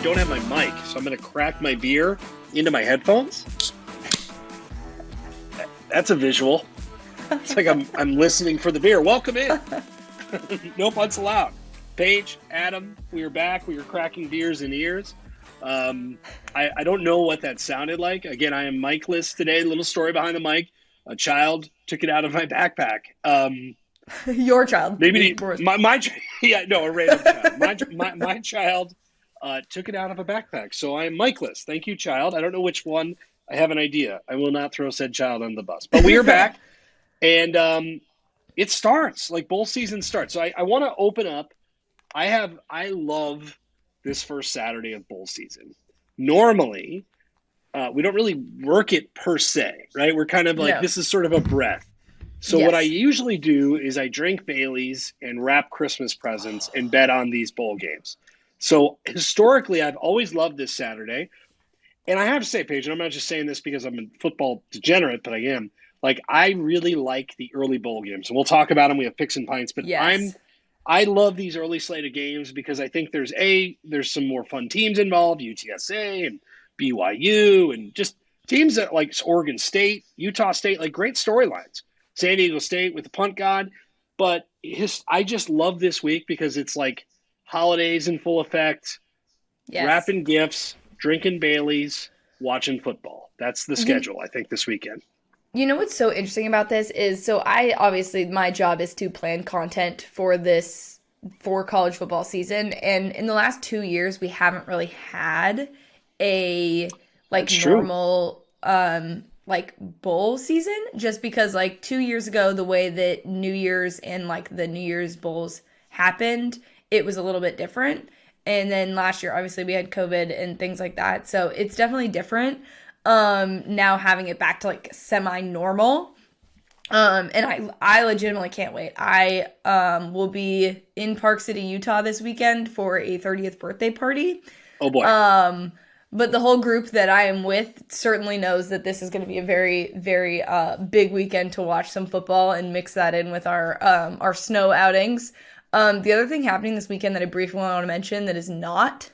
don't have my mic, so I'm going to crack my beer into my headphones. That's a visual. It's like I'm listening for the beer. Welcome in. No puns allowed. Paige, Adam, we are back. We are cracking beers in ears. I don't know what that sounded like. Again, I am mic-less today. Little story behind the mic. A child took it out of my backpack. Your child. Maybe my yeah, no, a random child. My child took it out of a backpack, so I am mic-less. Thank you, child. I don't know which one. I have an idea. I will not throw said child on the bus. But we are back, and it starts. Like, bowl season starts. So I want to open up. I love this first Saturday of bowl season. Normally, we don't really work it per se, right? We're kind of like, This is sort of a breath. So What I usually do is I drink Baileys and wrap Christmas presents and bet on these bowl games. So historically, I've always loved this Saturday. And I have to say, Paige, and I'm not just saying this because I'm a football degenerate, but I am. Like, I really like the early bowl games. And we'll talk about them. We have picks and pints. But I love these early slated games because I think there's some more fun teams involved, UTSA and BYU, and just teams that like Oregon State, Utah State, like great storylines. San Diego State with the punt god. But I just love this week because it's like holidays in full effect, wrapping gifts, drinking Baileys, watching football. That's the schedule, I think, this weekend. You know what's so interesting about this is, so my job is to plan content for college football season. And in the last 2 years, we haven't really had a normal bowl season, just because 2 years ago, the way that New Year's and the New Year's bowls happened, it was a little bit different. And then last year, obviously, we had COVID and things like that. So it's definitely different now having it back to semi-normal. And I legitimately can't wait. I will be in Park City, Utah this weekend for a 30th birthday party. Oh, boy. But the whole group that I am with certainly knows that this is going to be a very, very big weekend to watch some football and mix that in with our snow outings. The other thing happening this weekend that I briefly want to mention that is not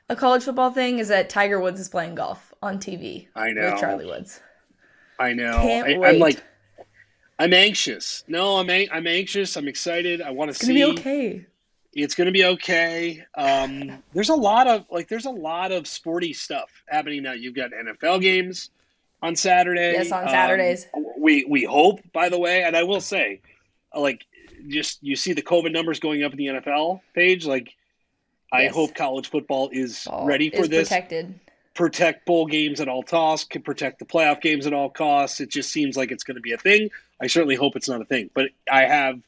a college football thing is that Tiger Woods is playing golf on TV. I know. With Charlie Woods. I know. Can't wait. I'm anxious. No, I'm anxious. I'm excited. I want to see. It's going to be okay. It's going to be okay. There's a lot of sporty stuff happening now. You've got NFL games on Saturday. Yes, on Saturdays. We hope, by the way, and I will say, just you see the COVID numbers going up in the NFL page. I hope college football is ready for this. Protected. Protect bowl games at all costs. Can protect the playoff games at all costs. It just seems like it's going to be a thing. I certainly hope it's not a thing, but I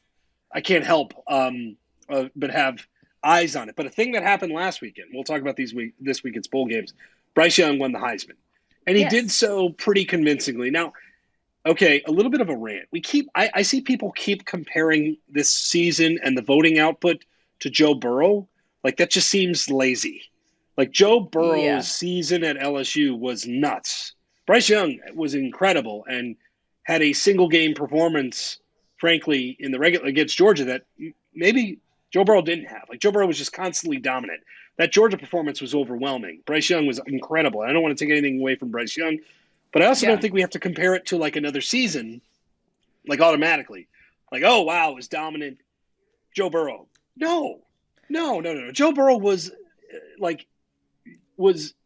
can't help but have eyes on it. But a thing that happened last weekend. We'll talk about this weekend's bowl games. Bryce Young won the Heisman, and he did so pretty convincingly. Now, okay, a little bit of a rant. I see people keep comparing this season and the voting output to Joe Burrow. That just seems lazy. Joe Burrow's season at LSU was nuts. Bryce Young was incredible and had a single game performance, frankly, in the regular against Georgia that maybe Joe Burrow didn't have. Joe Burrow was just constantly dominant. That Georgia performance was overwhelming. Bryce Young was incredible. I don't want to take anything away from Bryce Young. But I also don't think we have to compare it to another season, automatically. Oh, wow, it was dominant. Joe Burrow. No. Joe Burrow was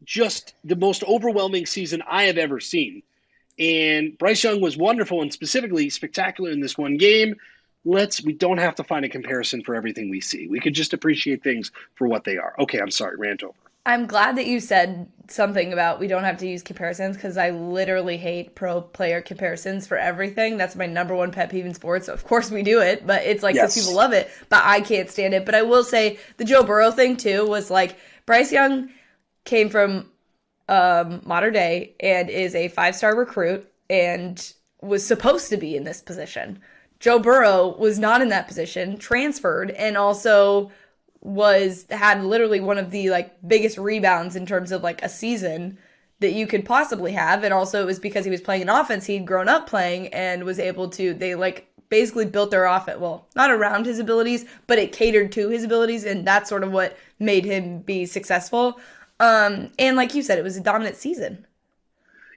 just the most overwhelming season I have ever seen. And Bryce Young was wonderful and specifically spectacular in this one game. We don't have to find a comparison for everything we see. We could just appreciate things for what they are. Okay, I'm sorry, rant over. I'm glad that you said something about we don't have to use comparisons, because I literally hate pro player comparisons for everything. That's my number one pet peeve in sports. Of course we do it, but it's because people love it, but I can't stand it. But I will say the Joe Burrow thing too was Bryce Young came from modern day and is a 5-star recruit and was supposed to be in this position. Joe Burrow was not in that position, transferred, and also had literally one of the biggest rebounds in terms of a season that you could possibly have. And also it was because he was playing an offense he'd grown up playing and was able to, they basically built their offense, well, not around his abilities, but it catered to his abilities, and that's sort of what made him be successful. And like you said, it was a dominant season.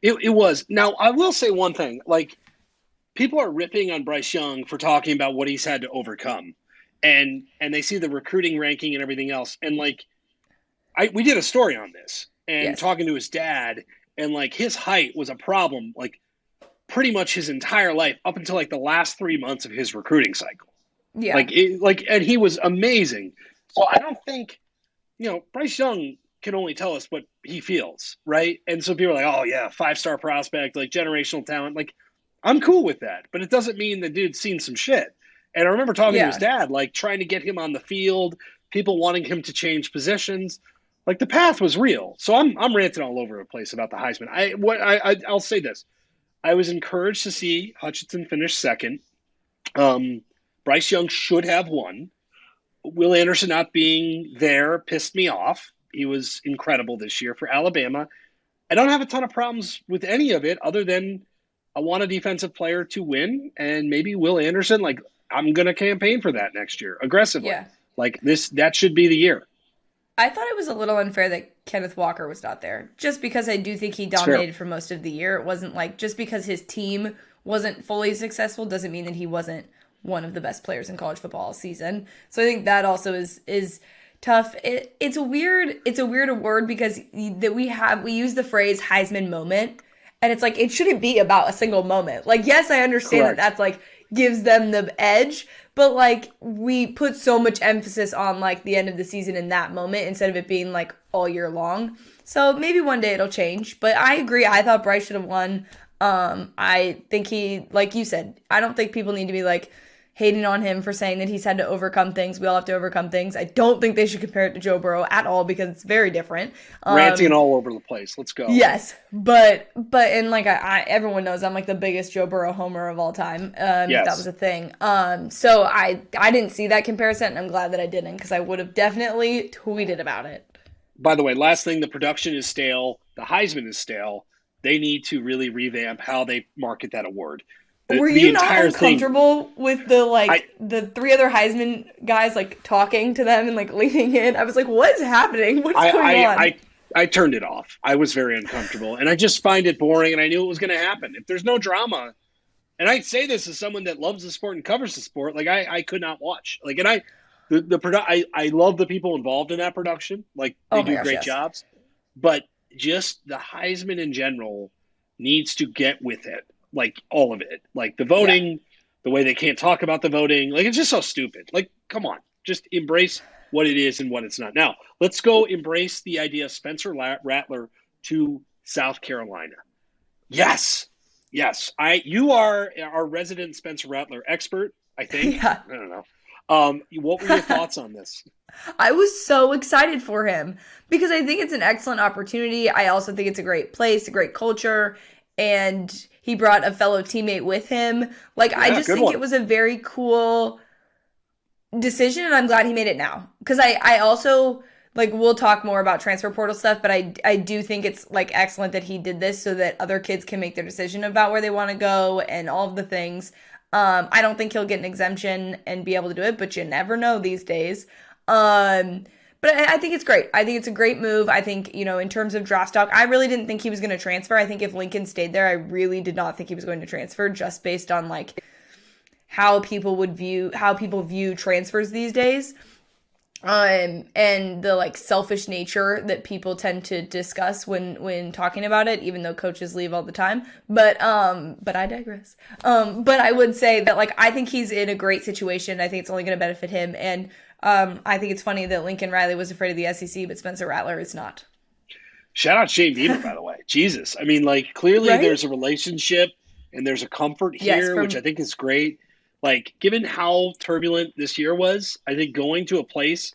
It was. Now, I will say one thing. Like, people are ripping on Bryce Young for talking about what he's had to overcome. And they see the recruiting ranking and everything else. And, like, we did a story on this and Yes. talking to his dad, and, like, his height was a problem, like, pretty much his entire life up until, like, the last 3 months of his recruiting cycle. Yeah. And he was amazing. So I don't think, Bryce Young can only tell us what he feels, right? And so people are like, oh, yeah, 5-star prospect, like generational talent. Like, I'm cool with that, but it doesn't mean the dude's seen some shit. And I remember talking to his Yeah. dad, like trying to get him on the field, people wanting him to change positions. Like, the path was real. So I'm ranting all over the place about the Heisman. I'll say this. I was encouraged to see Hutchinson finish second. Bryce Young should have won. Will Anderson not being there pissed me off. He was incredible this year for Alabama. I don't have a ton of problems with any of it other than I want a defensive player to win, and maybe Will Anderson, like, I'm going to campaign for that next year aggressively. Yeah. Like, that should be the year. I thought it was a little unfair that Kenneth Walker was not there, just because I do think he It's fair. dominated for most of the year. It wasn't like just because his team wasn't fully successful doesn't mean that he wasn't one of the best players in college football all season. So I think that also is tough. It's a weird word because we use the phrase Heisman moment, and it's like it shouldn't be about a single moment. Like, yes, I understand Correct. that that's like gives them the edge, but like we put so much emphasis on like the end of the season in that moment instead of it being like all year long. So maybe one day it'll change. But I agree. I thought Bryce should have won. I think he, like you said, I don't think people need to be like hating on him for saying that he's had to overcome things. We all have to overcome things. I don't think they should compare it to Joe Burrow at all because it's very different. Ranting all over the place. Let's go. Yes, but and like I everyone knows I'm like the biggest Joe Burrow homer of all time. If Yes. that was a thing. So I didn't see that comparison, and I'm glad that I didn't because I would have definitely tweeted about it. By the way, last thing, the production is stale. The Heisman is stale. They need to really revamp how they market that award. Were The you not entire thing. uncomfortable with the three other Heisman guys like talking to them and like leaning in? I was like, what is happening? What's going on? I turned it off. I was very uncomfortable, and I just find it boring, and I knew it was going to happen. If there's no drama, and I say this as someone that loves the sport and covers the sport, like I could not watch. Like, and I love the people involved in that production. Like, they do great jobs, but just the Heisman in general needs to get with it. Like, all of it. Like, the voting, the way they can't talk about the voting. Like, it's just so stupid. Like, come on. Just embrace what it is and what it's not. Now, let's go embrace the idea of Spencer Rattler to South Carolina. Yes. Yes. You are our resident Spencer Rattler expert, I think. Yeah. I don't know. What were your thoughts on this? I was so excited for him because I think it's an excellent opportunity. I also think it's a great place, a great culture, and he brought a fellow teammate with him. Like, I just think it was a very cool decision, and I'm glad he made it now. Because I also, like, we'll talk more about transfer portal stuff, but I do think it's, like, excellent that he did this so that other kids can make their decision about where they want to go and all of the things. I don't think he'll get an exemption and be able to do it, but you never know these days. But I think it's great. I think it's a great move. I think, in terms of draft stock, I really didn't think he was going to transfer. I think if Lincoln stayed there, I really did not think he was going to transfer just based on like how people view transfers these days. And the like selfish nature that people tend to discuss when talking about it, even though coaches leave all the time. But I digress. But I would say that like I think he's in a great situation. I think it's only going to benefit him. And I think it's funny that Lincoln Riley was afraid of the SEC, but Spencer Rattler is not. Shout out Shane Beamer, by the way. Jesus. I mean, like, clearly there's a relationship and there's a comfort here, which I think is great. Like, given how turbulent this year was, I think going to a place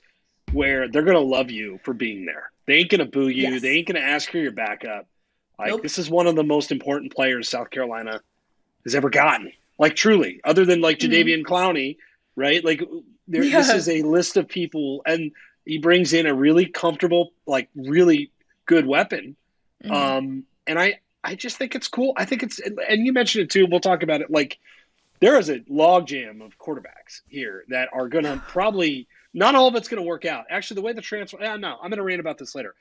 where they're going to love you for being there. They ain't going to boo you. Yes. They ain't going to ask for your backup. Like, This is one of the most important players South Carolina has ever gotten. Like, truly. Other than, like, Jadeveon Clowney, right? Like, this is a list of people, and he brings in a really comfortable, like, really good weapon. And I just think it's cool. I think it's – and you mentioned it, too. We'll talk about it. Like, there is a logjam of quarterbacks here that are going to probably – not all of it's going to work out. Actually, the way the transfer – no, I'm going to rant about this later.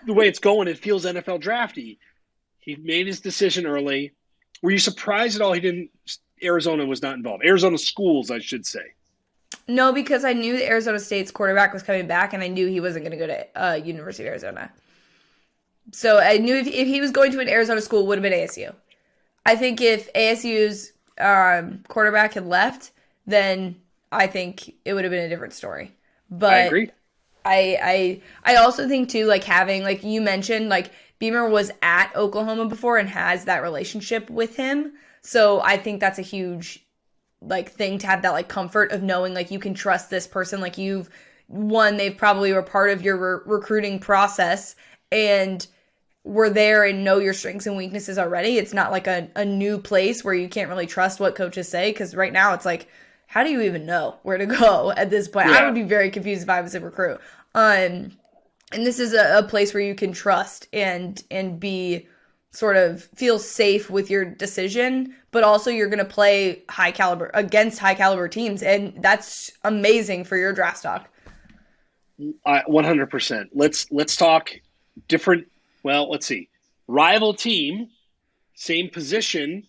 the way it's going, it feels NFL drafty. He made his decision early. Were you surprised at all he didn't? Arizona was not involved. Arizona schools, I should say. No, because I knew Arizona State's quarterback was coming back, and I knew he wasn't going to go to University of Arizona. So I knew if he was going to an Arizona school, it would have been ASU. I think if ASU's quarterback had left, then I think it would have been a different story. But I agree. I also think too, like having, like you mentioned, like Beamer was at Oklahoma before and has that relationship with him. So I think that's a huge like thing to have, that like comfort of knowing like you can trust this person. Like they've probably were part of your recruiting process and were there and know your strengths and weaknesses already. It's not like a new place where you can't really trust what coaches say, because right now it's like, how do you even know where to go at this point? Yeah. I would be very confused if I was a recruit. And this is a place where you can trust and be sort of feel safe with your decision, but also you're going to play against high caliber teams. And that's amazing for your draft stock. 100%. Let's talk different. Well, let's see. Rival team, same position,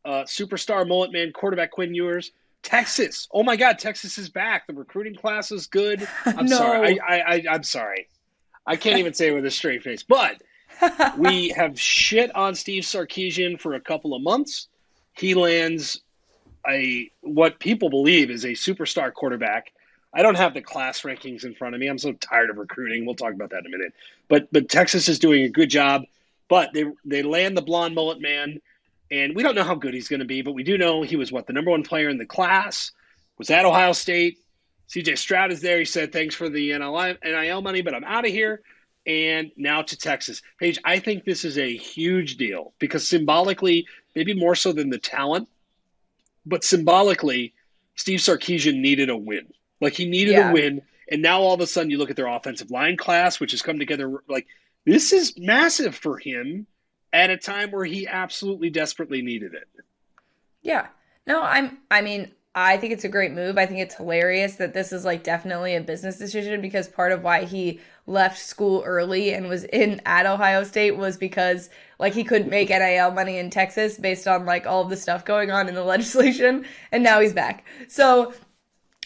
superstar mullet man quarterback Quinn Ewers. Texas. Oh my God, Texas is back. The recruiting class is good. I'm sorry. I'm sorry. I can't even say it with a straight face. But we have shit on Steve Sarkisian for a couple of months. He lands what people believe is a superstar quarterback. I don't have the class rankings in front of me. I'm so tired of recruiting. We'll talk about that in a minute. But Texas is doing a good job. But they land the blonde mullet man. And we don't know how good he's going to be, but we do know he was, the number one player in the class, was at Ohio State. CJ Stroud is there. He said, thanks for the NIL money, but I'm out of here. And now to Texas. Paige, I think this is a huge deal because symbolically, maybe more so than the talent, but symbolically, Steve Sarkisian needed a win. Like, he needed a win. And now all of a sudden you look at their offensive line class, which has come together. Like, this is massive for him at a time where he absolutely desperately needed it. Yeah. No, I think it's a great move. I think it's hilarious that this is like definitely a business decision, because part of why he left school early and was at Ohio State was because like he couldn't make NIL money in Texas based on like all of the stuff going on in the legislation, and now he's back. So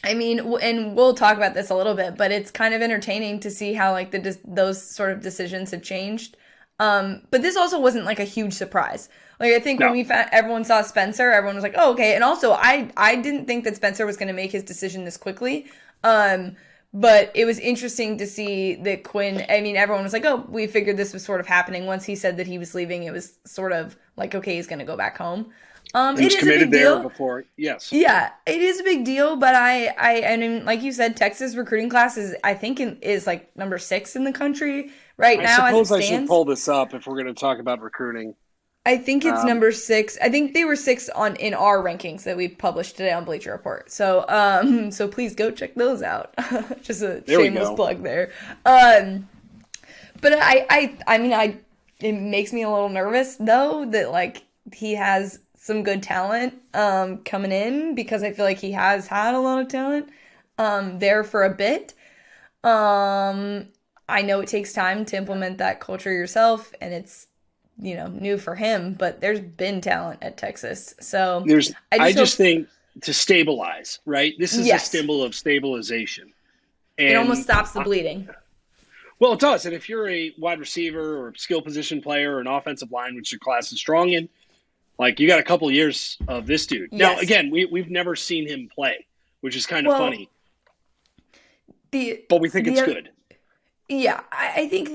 I mean, and we'll talk about this a little bit, but it's kind of entertaining to see how like those sort of decisions have changed. But this also wasn't like a huge surprise. Like, I think when everyone saw Spencer, everyone was like, oh, okay. And also I didn't think that Spencer was going to make his decision this quickly. But it was interesting to see that Quinn, I mean, everyone was like, oh, we figured this was sort of happening. Once he said that he was leaving, it was sort of like, okay, he's going to go back home. He was committed there before. Yes. Yeah, it is a big deal, but I mean, like you said, Texas recruiting class is like number 6 in the country right now. I suppose I should pull this up if we're going to talk about recruiting. I think it's number 6. I think they were 6 in our rankings that we published today on Bleacher Report. So so please go check those out. Just a shameless plug there. But I mean, it makes me a little nervous though that like he has some good talent coming in, because I feel like he has had a lot of talent there for a bit. I know it takes time to implement that culture yourself, and it's, you know, new for him, but there's been talent at Texas. So I just think to stabilize, right? This is a symbol of stabilization. And it almost stops the bleeding. Well, it does. And if you're a wide receiver or skill position player or an offensive line, which your class is strong in, like, you got a couple of years of this dude. Yes. Now, again, we've never seen him play, which is kind of funny. But we think it's good. Yeah, I think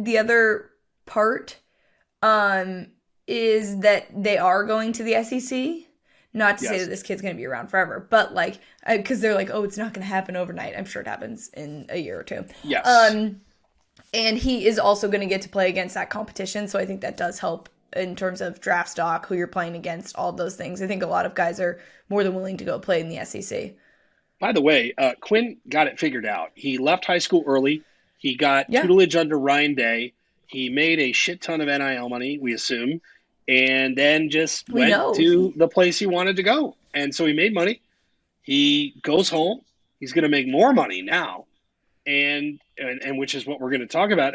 the other part is that they are going to the SEC. Not to say that this kid's going to be around forever, but like, because they're like, oh, it's not going to happen overnight. I'm sure it happens in a year or two. Yes. And he is also going to get to play against that competition, so I think that does help in terms of draft stock, who you're playing against, all of those things. I think a lot of guys are more than willing to go play in the SEC. By the way, Quinn got it figured out. He left high school early. He got tutelage under Ryan Day. He made a shit ton of NIL money, we assume, and then just went to the place he wanted to go. And so he made money. He goes home. He's going to make more money now, and which is what we're going to talk about.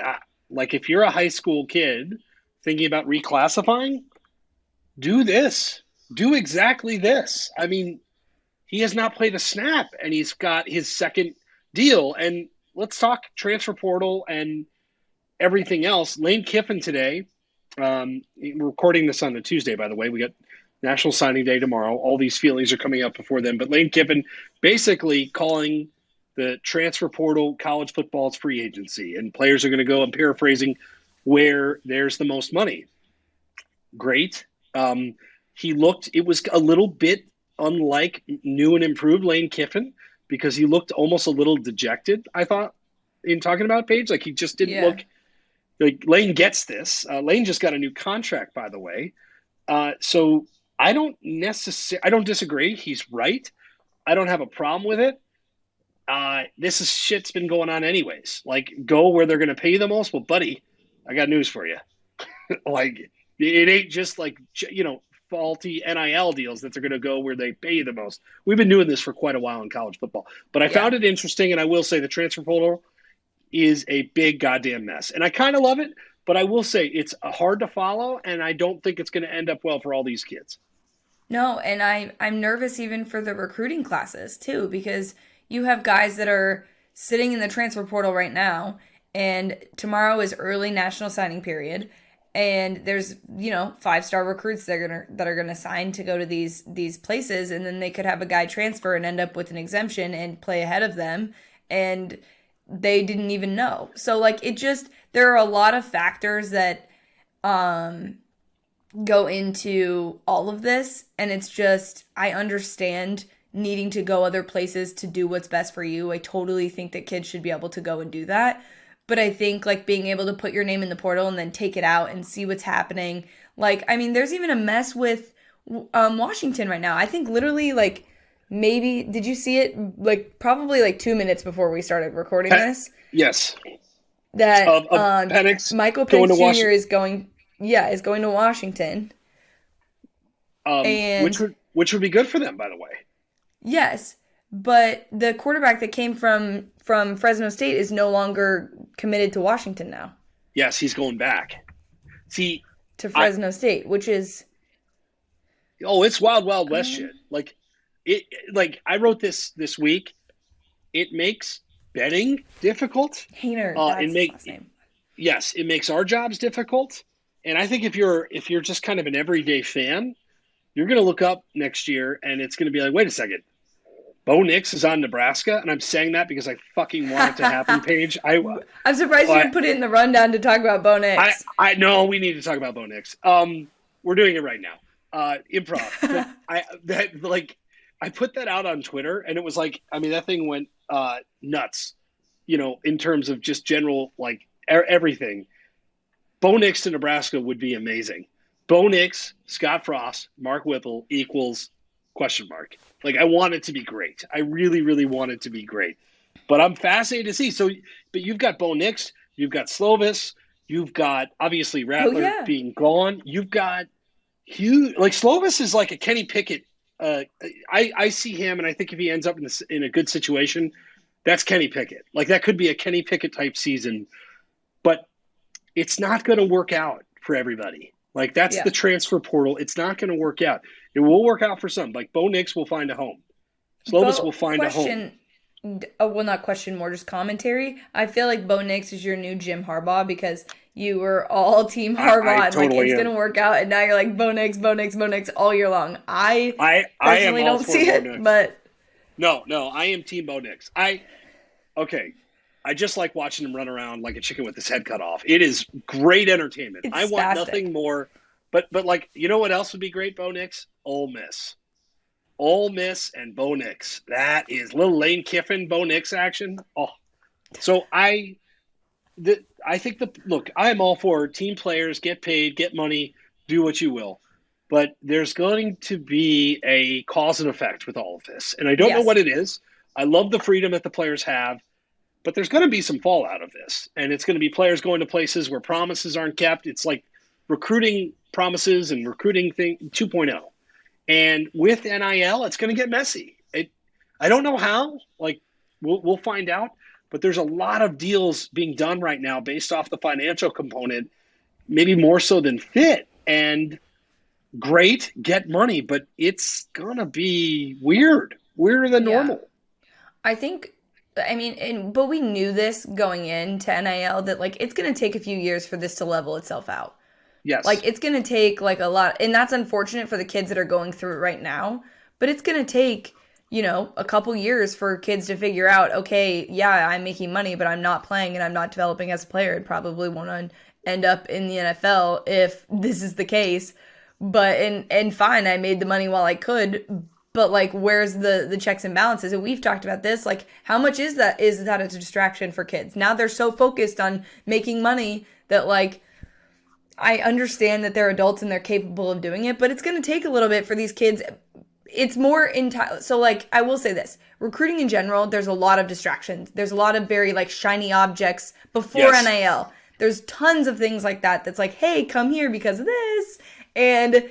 Like if you're a high school kid thinking about reclassifying, do this. Do exactly this. I mean, he has not played a snap and he's got his second deal. And let's talk transfer portal and everything else. Lane Kiffin today, we're recording this on a Tuesday, by the way. We got National Signing Day tomorrow. All these feelings are coming up before then. But Lane Kiffin basically calling the transfer portal college football's free agency. And players are going to go, I'm paraphrasing, where there's the most money. Great. It was a little bit unlike new and improved Lane Kiffin because he looked almost a little dejected, I thought, in talking about Paige. Like he just didn't look like Lane gets this. Lane just got a new contract, by the way. So I don't disagree. He's right. I don't have a problem with it. This is shit's been going on anyways. Like go where they're going to pay you the most. Well, buddy, I got news for you. Like it ain't just like, faulty NIL deals that they're going to go where they pay you the most. We've been doing this for quite a while in college football, but I found it interesting. And I will say the transfer portal is a big goddamn mess. And I kind of love it, but I will say it's hard to follow. And I don't think it's going to end up well for all these kids. No, and I'm nervous even for the recruiting classes too, because you have guys that are sitting in the transfer portal right now, and tomorrow is early national signing period, and there's 5-star recruits that are gonna sign to go to these places, and then they could have a guy transfer and end up with an exemption and play ahead of them, and they didn't even know. So like there are a lot of factors that go into all of this, and it's just I understand needing to go other places to do what's best for you. I totally think that kids should be able to go and do that. But I think like being able to put your name in the portal and then take it out and see what's happening. Like, I mean, there's even a mess with Washington right now. I think literally like maybe, did you see it? Like probably like 2 minutes before we started recording this. Yes. That Penix Michael Penix Jr. is going to Washington. And which would be good for them, by the way. Yes. But the quarterback that came from Fresno State is no longer committed to Washington now. Yes, he's going back. See, to Fresno State, which is it's wild west shit. Like I wrote this week. It makes betting difficult. Hayner, that's his last name. Yes, it makes our jobs difficult. And I think if you're just kind of an everyday fan, you're going to look up next year and it's going to be like, wait a second. Bo Nix is on Nebraska, and I'm saying that because I fucking want it to happen, Paige. I'm surprised you didn't put it in the rundown to talk about Bo Nix. I know we need to talk about Bo Nix. We're doing it right now. Improv. I put that out on Twitter, and it was like, I mean, that thing went nuts, in terms of just general, like, everything. Bo Nix to Nebraska would be amazing. Bo Nix, Scott Frost, Mark Whipple equals ? Like, I want it to be great. I really, really want it to be great. But I'm fascinated to see. So, but you've got Bo Nix, you've got Slovis, you've got, obviously, Rattler being gone. You've got huge – like, Slovis is like a Kenny Pickett. I see him, and I think if he ends up in a good situation, that's Kenny Pickett. Like, that could be a Kenny Pickett-type season. But it's not going to work out for everybody. Like, that's the transfer portal. It's not going to work out. It will work out for some. Like, Bo Nix will find a home. Slovis will find a home. Well, not question, more just commentary. I feel like Bo Nix is your new Jim Harbaugh because you were all team Harbaugh. I totally like, it's going to work out. And now you're like, Bo Nix all year long. I personally don't see it, but. No, I am team Bo Nix. Okay. I just like watching him run around like a chicken with his head cut off. It is great entertainment. I want nothing more. But like, you know what else would be great, Bo Nix? Ole Miss. Ole Miss and Bo Nix. That is little Lane Kiffin, Bo Nix action. Oh, so I think look, I am all for team players, get paid, get money, do what you will. But there's going to be a cause and effect with all of this. And I don't know what it is. I love the freedom that the players have. But there's going to be some fallout of this. And it's going to be players going to places where promises aren't kept. It's like recruiting promises and recruiting thing 2.0. And with NIL, it's going to get messy. I don't know how. Like, we'll find out. but there's a lot of deals being done right now based off the financial component, maybe more so than fit. And great, get money, but it's going to be weirder than normal. I think, but we knew this going into NIL that like it's going to take a few years for this to level itself out. Yes. Like it's going to take like a lot, and that's unfortunate for the kids that are going through it right now, but it's going to take, a couple years for kids to figure out, okay, yeah, I'm making money, but I'm not playing and I'm not developing as a player. I'd probably want to end up in the NFL if this is the case. But, and fine, I made the money while I could, but like, where's the checks and balances? And we've talked about this, like, how much is that a distraction for kids? Now they're so focused on making money that like, I understand that they're adults and they're capable of doing it, but it's going to take a little bit for these kids. It's more so like, I will say this, recruiting in general, there's a lot of distractions. There's a lot of very like shiny objects before NIL. There's tons of things like that. That's like, hey, come here because of this. And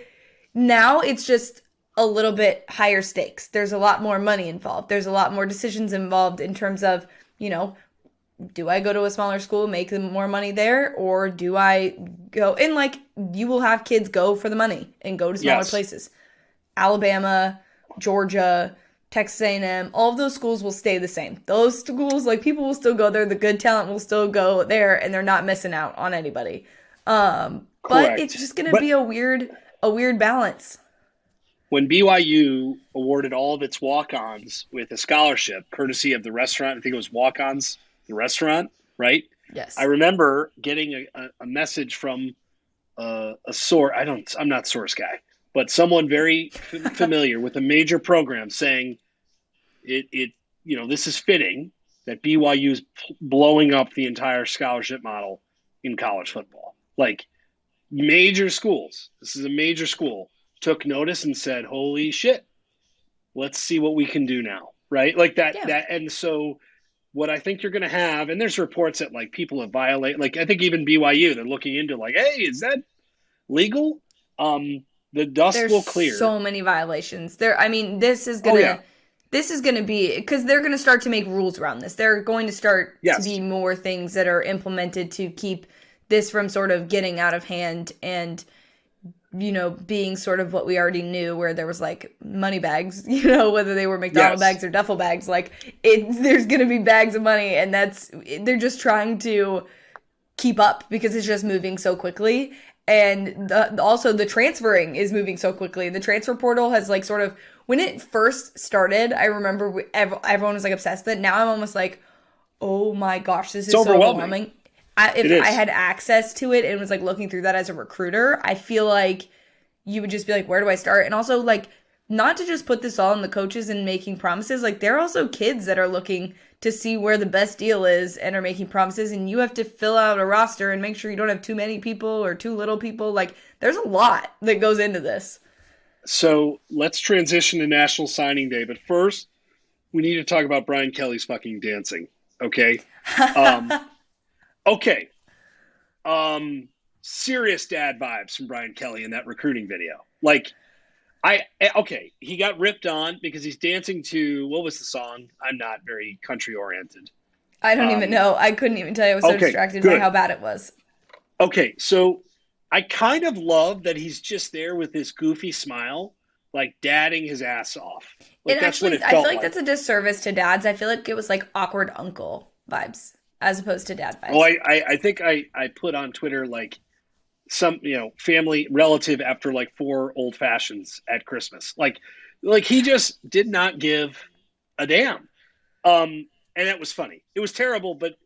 now it's just a little bit higher stakes. There's a lot more money involved. There's a lot more decisions involved in terms of, do I go to a smaller school, make them more money there, or do I go? And like, you will have kids go for the money and go to smaller places. Alabama, Georgia, Texas A&M, all of those schools will stay the same. Those schools, like, people will still go there. The good talent will still go there, and they're not missing out on anybody. But it's just going to be a weird balance. When BYU awarded all of its walk-ons with a scholarship, courtesy of the restaurant, I think it was Walk-Ons, the restaurant, right? Yes. I remember getting a message from a source. I'm not source guy, but someone very familiar with a major program saying this is fitting that BYU is blowing up the entire scholarship model in college football. Like, major schools, this is a major school, took notice and said, holy shit, let's see what we can do now, right? Like that. And so what I think you're going to have, and there's reports that like people have violated, like I think even BYU, they're looking into like, hey, is that legal? The dust will clear. There's so many violations there. I mean, this is going to be, because they're going to start to make rules around this. They're going to start to be more things that are implemented to keep this from sort of getting out of hand and, being sort of what we already knew, where there was like money bags, whether they were McDonald's bags or duffel bags, like there's going to be bags of money, and they're just trying to keep up because it's just moving so quickly. And also the transferring is moving so quickly. The transfer portal has like sort of, when it first started, I remember everyone was like obsessed with it. Now I'm almost like, oh my gosh, this is so overwhelming. If I had access to it and was like looking through that as a recruiter, I feel like you would just be like, where do I start? And also like, not to just put this all on the coaches and making promises. Like, there are also kids that are looking to see where the best deal is and are making promises, and you have to fill out a roster and make sure you don't have too many people or too little people. Like, there's a lot that goes into this. So let's transition to National Signing Day. But first, we need to talk about Brian Kelly's fucking dancing. Okay. Okay. Serious dad vibes from Brian Kelly in that recruiting video. Like, he got ripped on because he's dancing to, what was the song? I'm not very country oriented. I don't even know. I couldn't even tell you. I was so distracted by how bad it was. Okay. So I kind of love that he's just there with this goofy smile, like dadding his ass off. Like, that's what it felt like. I feel like that's a disservice to dads. I feel like it was like awkward uncle vibes as opposed to dad vibes. Well, I think I put on Twitter like some, family relative after like 4 old fashions at Christmas. Like he just did not give a damn. And that was funny. It was terrible, but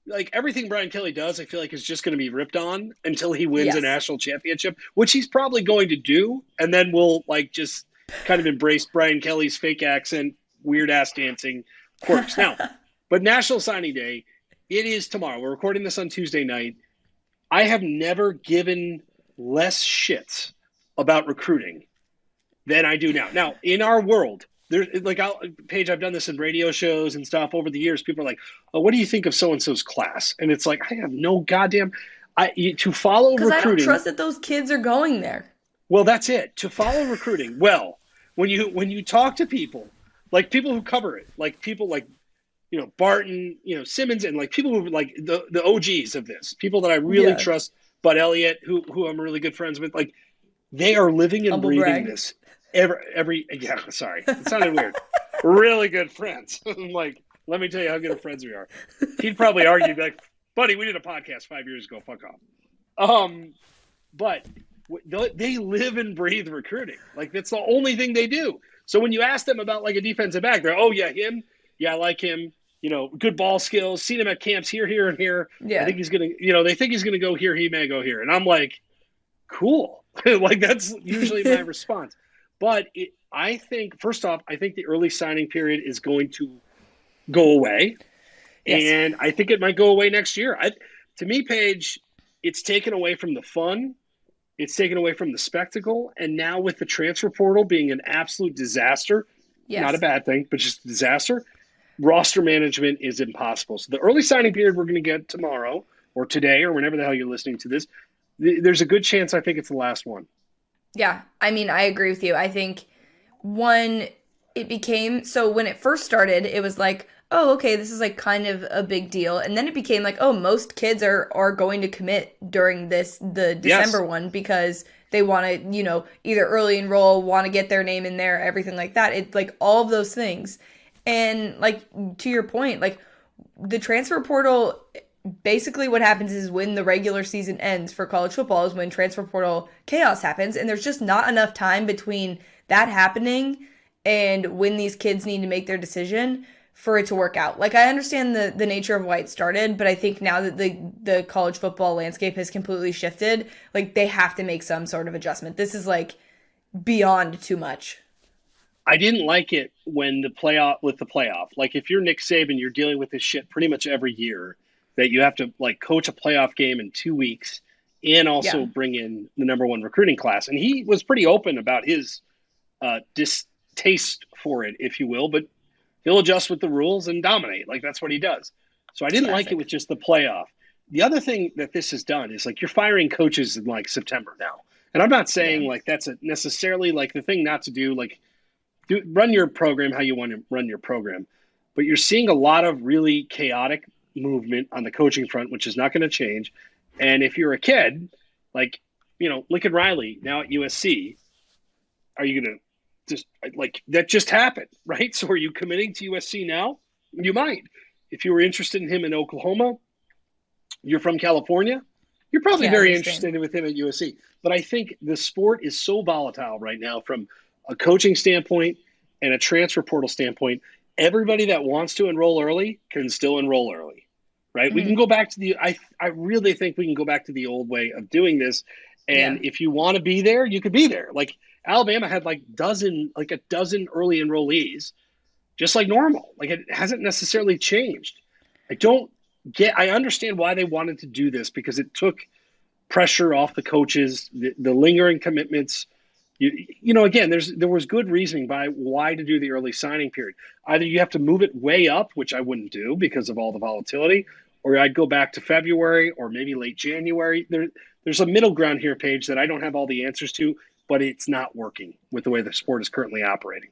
like everything Brian Kelly does, I feel like is just going to be ripped on until he wins a national championship, which he's probably going to do. And then we'll like just kind of embrace Brian Kelly's fake accent, weird ass dancing quirks. Now, but National Signing Day, it is tomorrow. We're recording this on Tuesday night. I have never given less shits about recruiting than I do now. Now, in our world, there's like, Paige, I've done this in radio shows and stuff over the years. People are like, "Oh, what do you think of so and so's class?" And it's like, I have no goddamn to follow recruiting. Because I don't trust that those kids are going there. Well, that's it. To follow recruiting. Well, when you talk to people, like people who cover it, like people like Barton, Simmons, and like people who like the OGs of this, people that I really Yeah. trust. Bud Elliott, who I'm really good friends with, like they are living and Humble breathing brag. this every. Yeah, sorry, it sounded weird. Really good friends. Like, let me tell you how good of friends we are. He'd probably argue like, buddy, we did a podcast 5 years ago. Fuck off. But they live and breathe recruiting. Like that's the only thing they do. So when you ask them about like a defensive back, they're, oh yeah, him. Yeah, I like him. Good ball skills. Seen him at camps here, and here. I Yeah. think he's gonna. They think he's gonna go here. He may go here, and I'm like, cool. Like that's usually my response. But I think first off, I think the early signing period is going to go away, Yes. and I think it might go away next year. To me, Paige, it's taken away from the fun. It's taken away from the spectacle. And now with the transfer portal being an absolute disaster, not a Yes. bad thing, but just a disaster, roster management is impossible. So the early signing period we're going to get tomorrow or today or whenever the hell you're listening to this, there's a good chance I think it's the last one. Yeah. I mean, I agree with you. I think one, it became so when it first started, it was like, oh, okay, this is like kind of a big deal. And then it became like, oh, most kids are going to commit during the Yes. December one because they want to, either early enroll, want to get their name in there, everything like that. It's like all of those things. And like to your point, like the transfer portal, basically what happens is when the regular season ends for college football is when transfer portal chaos happens, and there's just not enough time between that happening and when these kids need to make their decision for it to work out. Like I understand the nature of why it started, but I think now that the college football landscape has completely shifted, like they have to make some sort of adjustment. This is like beyond too much. I didn't like it when the playoff. Like if you're Nick Saban, you're dealing with this shit pretty much every year that you have to like coach a playoff game in 2 weeks and Yeah. also bring in the number one recruiting class. And he was pretty open about his distaste for it, if you will, but he'll adjust with the rules and dominate. Like that's what he does. So I didn't like it Classic. with just the playoff. The other thing that this has done is like you're firing coaches in like September now. And I'm not Yeah. saying like that's necessarily like the thing not to do. Like run your program how you want to run your program. But you're seeing a lot of really chaotic movement on the coaching front, which is not going to change. And if you're a kid, like, Lincoln Riley now at USC, are you going to just like that just happened, right? So are you committing to USC now? You might. If you were interested in him in Oklahoma, you're from California, you're probably Yeah, very you're staying. interested with him at USC. But I think the sport is so volatile right now from a coaching standpoint and a transfer portal standpoint. Everybody that wants to enroll early can still enroll early, right? We can Hmm. go back to I really think we can go back to the old way of doing this. And Yeah. if you want to be there, you could be there. Like Alabama had like a dozen early enrollees, just like normal. Like it hasn't necessarily changed. I don't I understand why they wanted to do this because it took pressure off the coaches, the lingering commitments. Again, there was good reasoning by why to do the early signing period. Either you have to move it way up, which I wouldn't do because of all the volatility, or I'd go back to February or maybe late January. There's a middle ground here, Paige, that I don't have all the answers to, but it's not working with the way the sport is currently operating.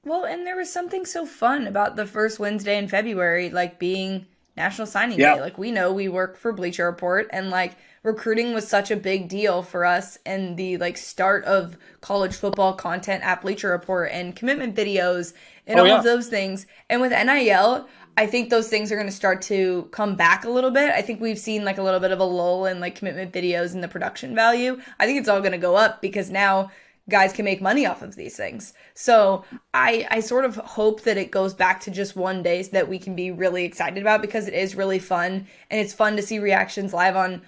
Well, and there was something so fun about the first Wednesday in February, like being National Signing Yeah. Day. Like we know we work for Bleacher Report, and like recruiting was such a big deal for us and the like start of college football content at Bleacher Report and commitment videos and Oh all of yeah. those things. And with NIL, I think those things are going to start to come back a little bit. I think we've seen like a little bit of a lull in like commitment videos and the production value. I think it's all going to go up because now guys can make money off of these things. So I sort of hope that it goes back to just one day so that we can be really excited about because it is really fun and it's fun to see reactions live on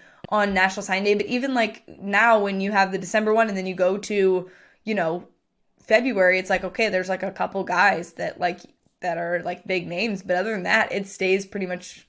National Sign Day. But even like now when you have the December one and then you go to, February, it's like, okay, there's like a couple guys that are like big names. But other than that, it stays pretty much,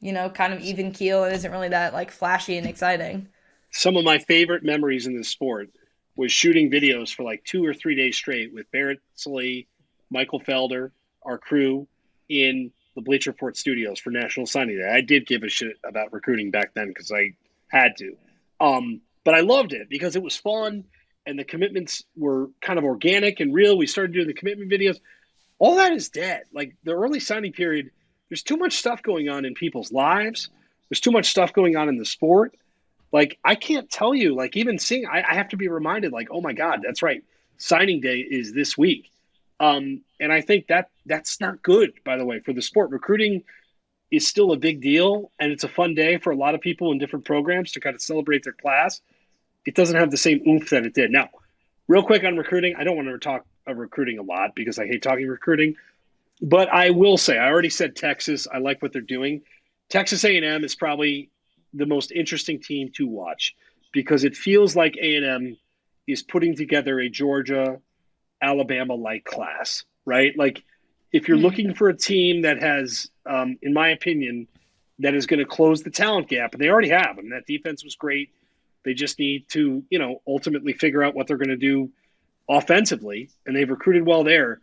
kind of even keel and isn't really that like flashy and exciting. Some of my favorite memories in this sport was shooting videos for like 2 or 3 days straight with Barrett Sallee, Michael Felder, our crew in the Bleacher Report studios for National Signing Day. I did give a shit about recruiting back then because I had to. But I loved it because it was fun and the commitments were kind of organic and real. We started doing the commitment videos. All that is dead. Like the early signing period, there's too much stuff going on in people's lives. There's too much stuff going on in the sport. Like, I can't tell you, like, even seeing, I have to be reminded, like, oh my God, that's right. Signing day is this week. And I think that's not good, by the way, for the sport. Recruiting is still a big deal, and it's a fun day for a lot of people in different programs to kind of celebrate their class. It doesn't have the same oomph that it did. Now, real quick on recruiting, I don't want to talk recruiting a lot because I hate talking recruiting, but I will say, I already said Texas. I like what they're doing. Texas A&M is probably the most interesting team to watch because it feels like A&M is putting together a Georgia, Alabama-like class, right? Like, if you're looking for a team that has, in my opinion, that is going to close the talent gap, and they already have. I mean, that defense was great. They just need to, ultimately figure out what they're going to do offensively, and they've recruited well there.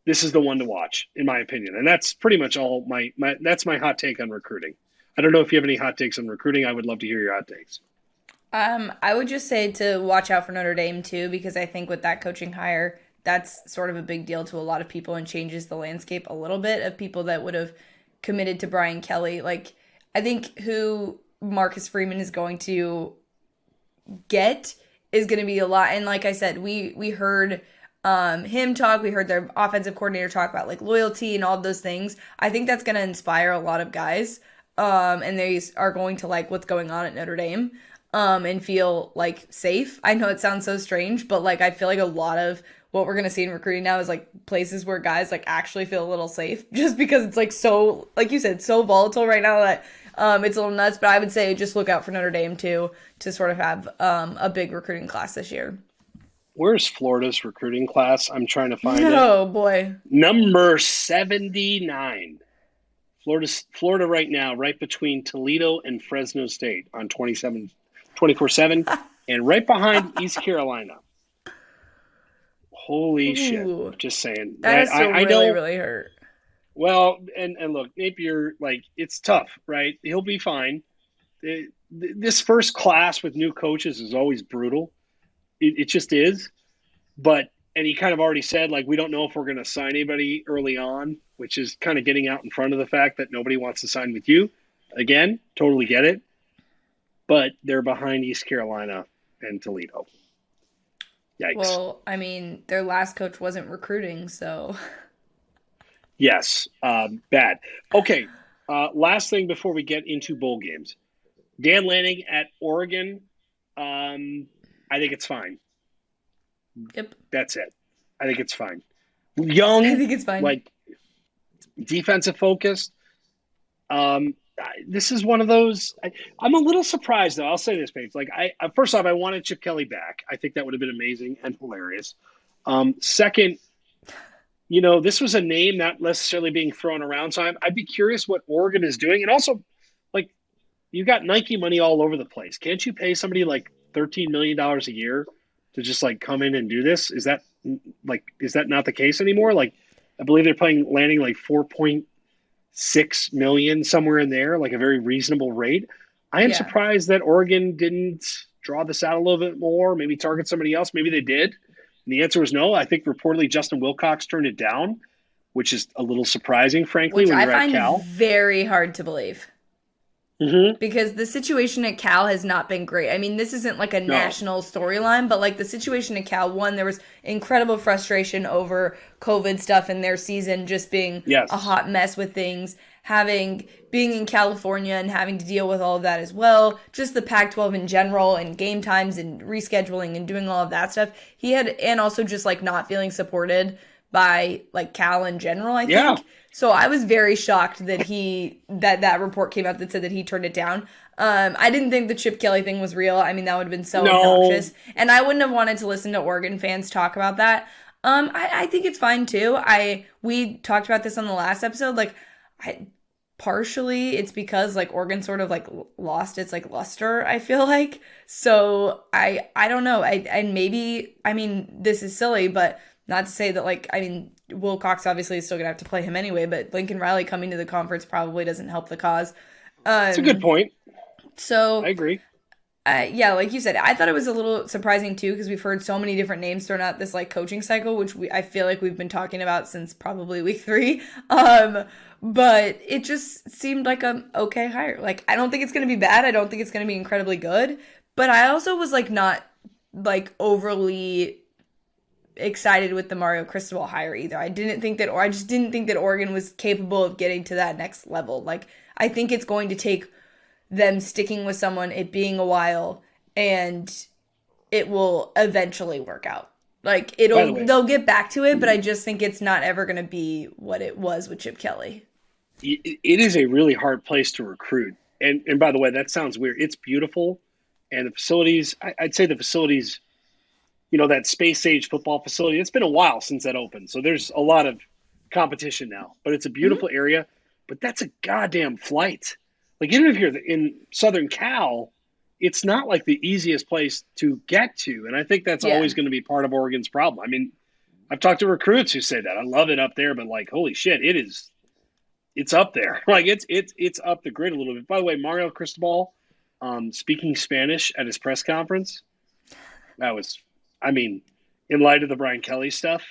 This is the one to watch, in my opinion. And that's pretty much all that's my hot take on recruiting. I don't know if you have any hot takes on recruiting. I would love to hear your hot takes. I would just say to watch out for Notre Dame too, because I think with that coaching hire, that's sort of a big deal to a lot of people and changes the landscape a little bit of people that would have committed to Brian Kelly. Like, I think who Marcus Freeman is going to get is going to be a lot. And like I said, we heard him talk. We heard their offensive coordinator talk about like loyalty and all those things. I think that's going to inspire a lot of guys. And they are going to like what's going on at Notre Dame and feel like safe. I know it sounds so strange, but like I feel like a lot of what we're going to see in recruiting now is like places where guys like actually feel a little safe just because it's like so, like you said, so volatile right now that it's a little nuts. But I would say just look out for Notre Dame too to sort of have a big recruiting class this year. Where's Florida's recruiting class? I'm trying to find it. Oh, boy. Number 79. Florida right now, right between Toledo and Fresno State on 24/7, and right behind East Carolina. Holy shit. Just saying. That is still really, really hurt. Well, and look, Napier, like, it's tough, right? He'll be fine. This first class with new coaches is always brutal. It just is. And he kind of already said, like, we don't know if we're going to sign anybody early on, which is kind of getting out in front of the fact that nobody wants to sign with you. Again, totally get it. But they're behind East Carolina and Toledo. Yikes. Well, I mean, their last coach wasn't recruiting, so. Yes, bad. Okay, last thing before we get into bowl games. Dan Lanning at Oregon, I think it's fine. Yep. That's it. I think it's fine. Young. I think it's fine. Like, defensive focused. This is one of those. I'm a little surprised, though. I'll say this, Paige. Like, first off, I wanted Chip Kelly back. I think that would have been amazing and hilarious. Second, this was a name not necessarily being thrown around. So I'd be curious what Oregon is doing. And also, like, you got Nike money all over the place. Can't you pay somebody like $13 million a year to just like come in and do this? Is that not the case anymore? Like, I believe they're landing like $4.6 million somewhere in there, like a very reasonable rate. I am surprised that Oregon didn't draw this out a little bit more, maybe target somebody else. Maybe they did. And the answer was no. I think reportedly Justin Wilcox turned it down, which is a little surprising, frankly, when you're at Cal. Which I find very hard to believe. Mm-hmm. Because the situation at Cal has not been great. I mean, this isn't like a national storyline, but like the situation at Cal, one, there was incredible frustration over COVID stuff and their season just being a hot mess with things. Being in California and having to deal with all of that as well, just the Pac-12 in general and game times and rescheduling and doing all of that stuff. And also just like not feeling supported by like Cal in general, I think. Yeah. So I was very shocked that that report came out that said that he turned it down. I didn't think the Chip Kelly thing was real. I mean, that would have been so obnoxious. And I wouldn't have wanted to listen to Oregon fans talk about that. I think it's fine too. We talked about this on the last episode. Like, partially it's because like Oregon sort of like lost its like luster, I feel like. So I don't know. And maybe, I mean, this is silly, but not to say that like, I mean, Wilcox obviously is still gonna have to play him anyway, but Lincoln Riley coming to the conference probably doesn't help the cause. That's a good point. So I agree. Yeah, like you said, I thought it was a little surprising too because we've heard so many different names thrown out this like coaching cycle, which I feel like we've been talking about since probably week 3. But it just seemed like a okay hire. Like I don't think it's gonna be bad. I don't think it's gonna be incredibly good. But I also was like not like overly excited with the Mario Cristobal hire either. I just didn't think that Oregon was capable of getting to that next level. Like I think it's going to take them sticking with someone, it being a while, and it will eventually work out. Like they'll get back to it, but I just think it's not ever going to be what it was with Chip Kelly. It is a really hard place to recruit. And by the way, that sounds weird. It's beautiful. And the facilities, I'd say the facilities, that space age football facility, it's been a while since that opened. So there's a lot of competition now. But it's a beautiful area. But that's a goddamn flight. Like, even if you're in Southern Cal, it's not like the easiest place to get to. And I think that's always going to be part of Oregon's problem. I mean, I've talked to recruits who say that. I love it up there, but like, holy shit, it's up there. Like, it's up the grid a little bit. By the way, Mario Cristobal, speaking Spanish at his press conference, that was, I mean, in light of the Brian Kelly stuff,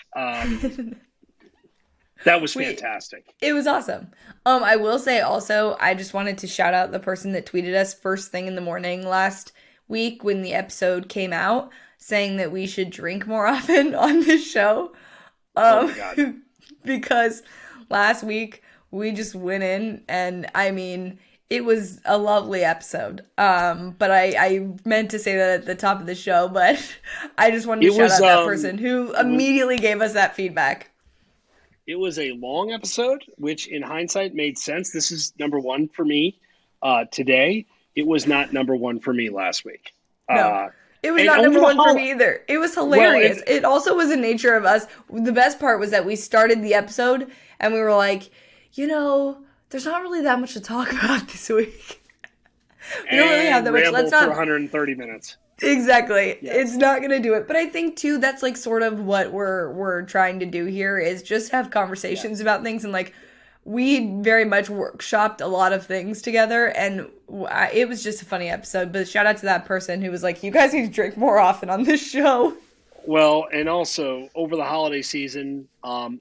that was fantastic. It was awesome. I will say also, I just wanted to shout out the person that tweeted us first thing in the morning last week when the episode came out, saying that we should drink more often on this show. Oh my God. Because last week we just went in, and I mean, it was a lovely episode. But I meant to say that at the top of the show, but I just wanted to shout out that person who immediately gave us that feedback. It was a long episode, which in hindsight made sense. This is number 1 for me today. It was not number 1 for me last week. No, it was not number 1 for me either. It was hilarious. Well, it also was a nature of us. The best part was that we started the episode and we were like, there's not really that much to talk about this week. We don't really have that much. Let's not for 130 minutes. Exactly. Yes. It's not going to do it. But I think, too, that's, like, sort of what we're trying to do here is just have conversations about things. And, like, we very much workshopped a lot of things together. And it was just a funny episode. But shout out to that person who was like, you guys need to drink more often on this show. Well, and also, over the holiday season,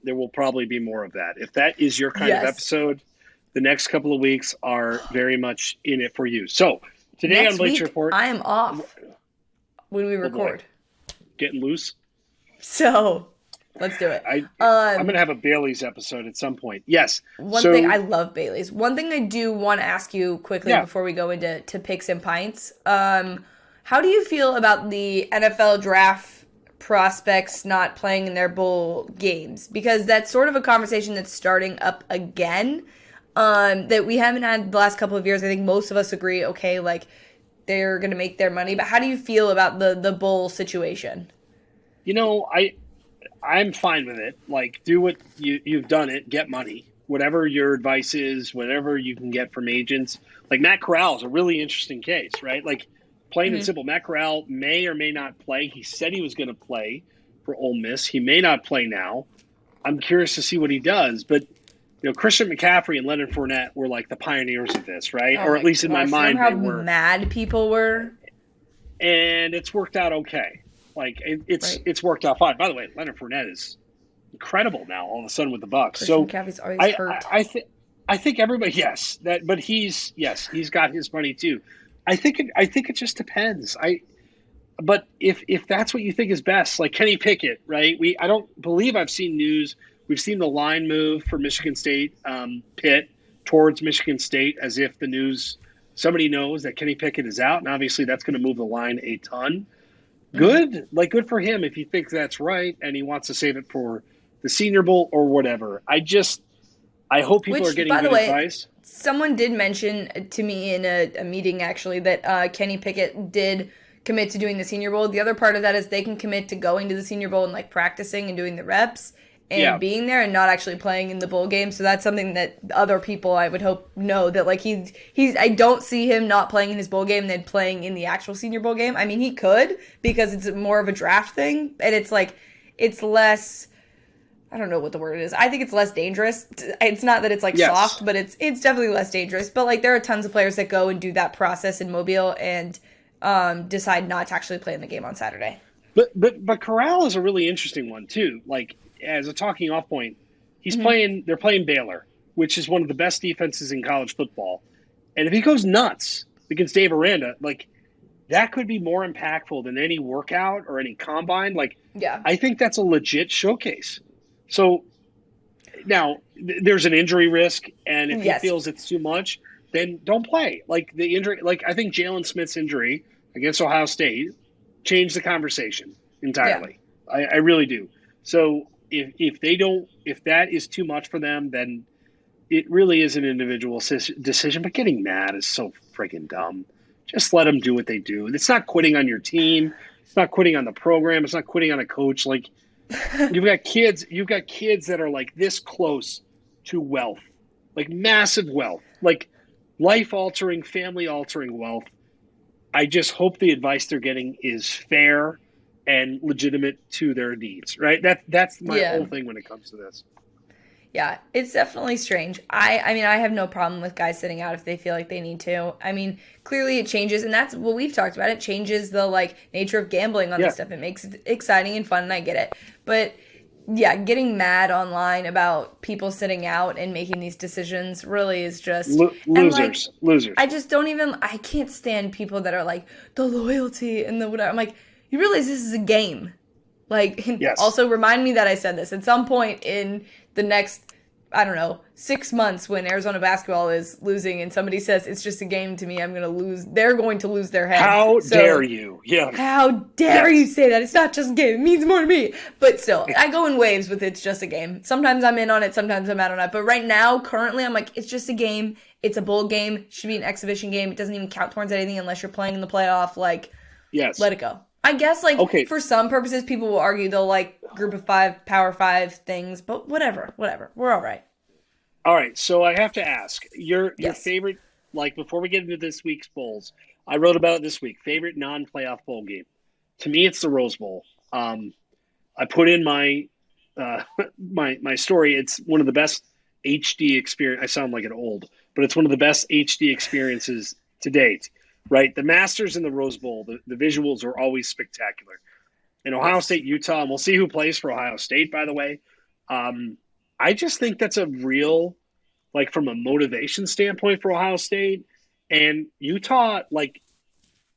there will probably be more of that. If that is your kind of episode, the next couple of weeks are very much in it for you. So, today on Bleacher Report, I am off when we record. Getting loose. So, let's do it. I'm going to have a Bailey's episode at some point. Yes. One thing, I love Bailey's. One thing I do want to ask you quickly before we go into picks and pints. How do you feel about the NFL draft prospects not playing in their bowl games? Because that's sort of a conversation that's starting up again that we haven't had the last couple of years. I think most of us agree, okay, like, they're going to make their money. But how do you feel about the bowl situation? I'm fine with it. Like, do what you've done it, get money. Whatever your advice is, whatever you can get from agents. Like, Matt Corral is a really interesting case, right? Like, plain and simple, Matt Corral may or may not play. He said he was going to play for Ole Miss. He may not play now. I'm curious to see what he does. But, Christian McCaffrey and Leonard Fournette were like the pioneers of this, right? Or at least in my mind, they were. How mad people were. And it's worked out okay. Like, it's worked out fine. By the way, Leonard Fournette is incredible now all of a sudden with the Bucs. Christian McCaffrey's always hurt. I think everybody, but he's got his money too. I think it just depends. But if that's what you think is best, like Kenny Pickett, right? I don't believe I've seen news. We've seen the line move for Michigan State, Pitt towards Michigan State, as if somebody knows that Kenny Pickett is out, and obviously that's going to move the line a ton. Good, good for him if he thinks that's right and he wants to save it for the Senior Bowl or whatever. I hope people are getting good advice. Someone did mention to me in a meeting, actually, that Kenny Pickett did commit to doing the Senior Bowl. The other part of that is they can commit to going to the Senior Bowl and, like, practicing and doing the reps and being there and not actually playing in the bowl game. So that's something that other people, I would hope, know, that, like, he's I don't see him not playing in his bowl game than playing in the actual Senior Bowl game. I mean, he could, because it's more of a draft thing, and it's like, it's less, I don't know what the word is. I think it's less dangerous. It's not that it's, like, soft, but it's definitely less dangerous. But, like, there are tons of players that go and do that process in Mobile, and decide not to actually play in the game on Saturday. But Corral is a really interesting one too. Like as a talking off point, they're playing Baylor, which is one of the best defenses in college football. And if he goes nuts against Dave Aranda, like that could be more impactful than any workout or any combine. Like, Yeah. I think that's a legit showcase. So now there's an injury risk, and if he feels it's too much, then don't play. Like the injury, like I think Jalen Smith's injury against Ohio State changed the conversation entirely. Yeah. I really do. So if that is too much for them, then it really is an individual decision. But getting mad is so freaking dumb. Just let them do what they do. It's not quitting on your team. It's not quitting on the program. It's not quitting on a coach. Like you've got kids that are like this close to wealth, like massive wealth, like life-altering, family-altering wealth. I just hope the advice they're getting is fair and legitimate to their needs, right? That's my whole thing when it comes to this. Yeah, it's definitely strange. I mean, I have no problem with guys sitting out if they feel like they need to. I mean, clearly it changes, and that's what we've talked about. It changes the, like, nature of gambling on this stuff. It makes it exciting and fun, and I get it. But, yeah, getting mad online about people sitting out and making these decisions really is just... Losers. I just don't even... I can't stand people that are like, the loyalty and the whatever. I'm like, you realize this is a game. Like, also remind me that I said this. At some point in the next, I don't know, 6 months when Arizona basketball is losing and somebody says it's just a game to me, I'm going to lose. They're going to lose their head. How dare you? Yeah. How dare you say that? It's not just a game. It means more to me. But still, I go in waves with it's just a game. Sometimes I'm in on it. Sometimes I'm out on it. But right now, currently, I'm like, it's just a game. It's a bowl game. It should be an exhibition game. It doesn't even count towards anything unless you're playing in the playoff. Like, let it go. I guess, like, for some purposes, people will argue they'll like group of five, power five things, but whatever. We're all right. All right, so I have to ask, your favorite, like, before we get into this week's bowls, I wrote about it this week, favorite non-playoff bowl game. To me, it's the Rose Bowl. I put in my my story. It's one of the best HD experience. I sound like an old, but it's one of the best HD experiences to date. Right, the Masters and the Rose Bowl, the visuals are always spectacular. And Ohio State, Utah, and we'll see who plays for Ohio State, by the way. I just think that's a real, like, from a motivation standpoint for Ohio State. And Utah, like,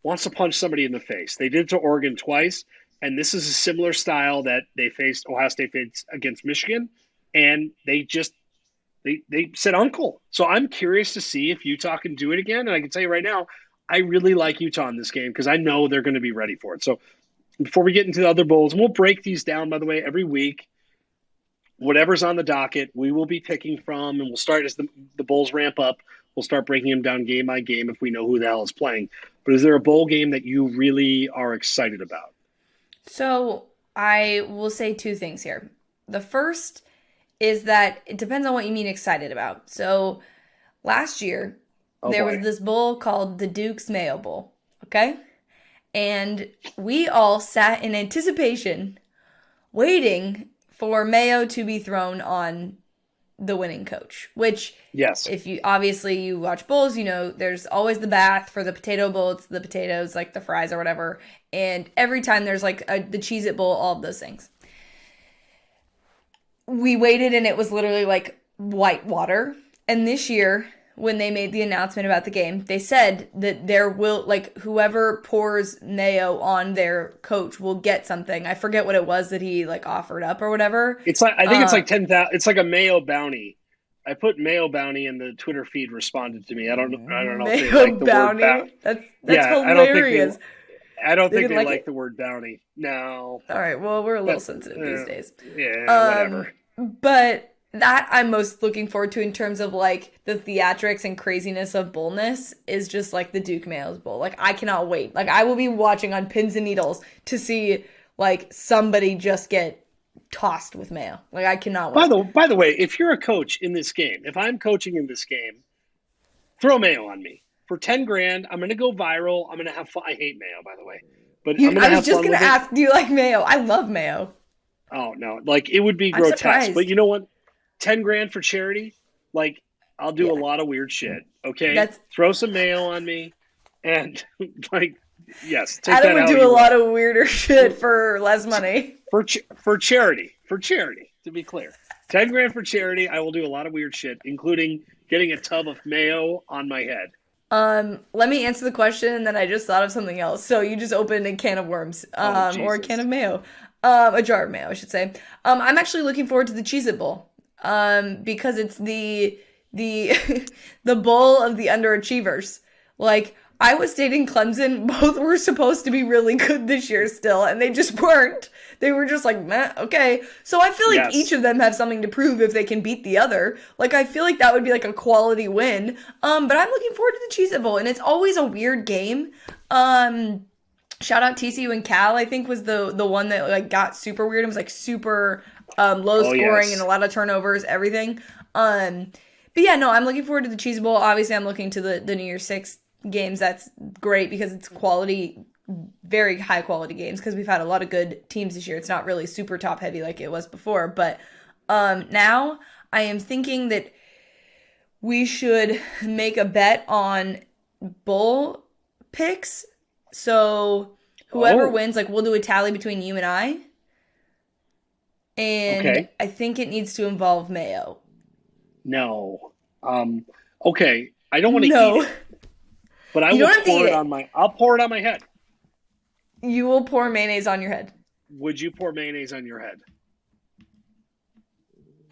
wants to punch somebody in the face. They did it to Oregon twice, and this is a similar style that Ohio State faced against Michigan, and they said uncle. So I'm curious to see if Utah can do it again. And I can tell you right now, I really like Utah in this game because I know they're going to be ready for it. So before we get into the other bowls, and we'll break these down, by the way, every week. Whatever's on the docket, we will be picking from, and we'll start as the bowls ramp up. We'll start breaking them down game by game if we know who the hell is playing. But is there a bowl game that you really are excited about? So I will say two things here. The first is that it depends on what you mean excited about. So last year, there was this bowl called the Duke's Mayo Bowl, okay? And we all sat in anticipation, waiting for Mayo to be thrown on the winning coach, which, if you watch bowls, you know, there's always the bath for the potato bowl. It's the potatoes, like the fries or whatever. And every time there's like the Cheez-It Bowl, all of those things. We waited and it was literally like white water. And this year, when they made the announcement about the game, they said that there will, like, whoever pours mayo on their coach will get something. I forget what it was that he, like, offered up or whatever. It's like, I think it's like 10,000. It's like a mayo bounty. I put mayo bounty and the Twitter feed responded to me. I don't know if they like the word bounty. That's hilarious. I don't think they like the word bounty. No. All right. Well, we're a little sensitive these days. Yeah, whatever. But that I'm most looking forward to in terms of, like, the theatrics and craziness of bullness is just, like, the Duke Mayo's Bowl. Like, I cannot wait. Like, I will be watching on pins and needles to see, like, somebody just get tossed with mayo. Like, I cannot wait. By the way, if you're a coach in this game, if I'm coaching in this game, throw mayo on me. For $10,000, I'm going to go viral. I'm going to have fun. I hate mayo, by the way. But I was just going to ask, do you like mayo? I love mayo. Oh, no. Like, it would be grotesque. Surprised. But you know what? $10,000 for charity, like, I'll do a lot of weird shit. Okay, throw some mayo on me, and like, Yes, take Adam that would how do a you lot will. of weirder shit for less money. For charity. For charity, to be clear. 10 grand for charity. I will do a lot of weird shit, including getting a tub of mayo on my head. Let me answer the question, and then I just thought of something else. So you just opened a can of worms, Oh, or a can of Jesus. mayo, a jar of mayo, I should say. I'm actually looking forward to the Cheez-It Bowl, because it's the the bowl of the underachievers. Like I was dating Clemson, both were supposed to be really good this year still, and they just weren't. They were just like, meh, okay. So I feel like each Yes. of them have something to prove if they can beat the other. Like I feel like that would be like a quality win. But I'm looking forward to the Cheez It Bowl, and it's always a weird game. Um, Shout out TCU and Cal, I think was the one that like got super weird. It was like super low Oh, scoring and a yes. lot of turnovers, everything. Um, but yeah, no, I'm looking forward to the Cheese Bowl. Obviously, I'm looking to the New Year's Six games. That's great because it's quality, very high quality games because we've had a lot of good teams this year. It's not really super top heavy like it was before, but now I am thinking that we should make a bet on bowl picks. So whoever Oh, wins, like we'll do a tally between you and I. And okay. I think it needs to involve mayo. No. Um, okay. I don't want to eat No, it, but I you will don't have to eat pour it it. on my. I'll pour it on my head. You will pour mayonnaise on your head. Would you pour mayonnaise on your head?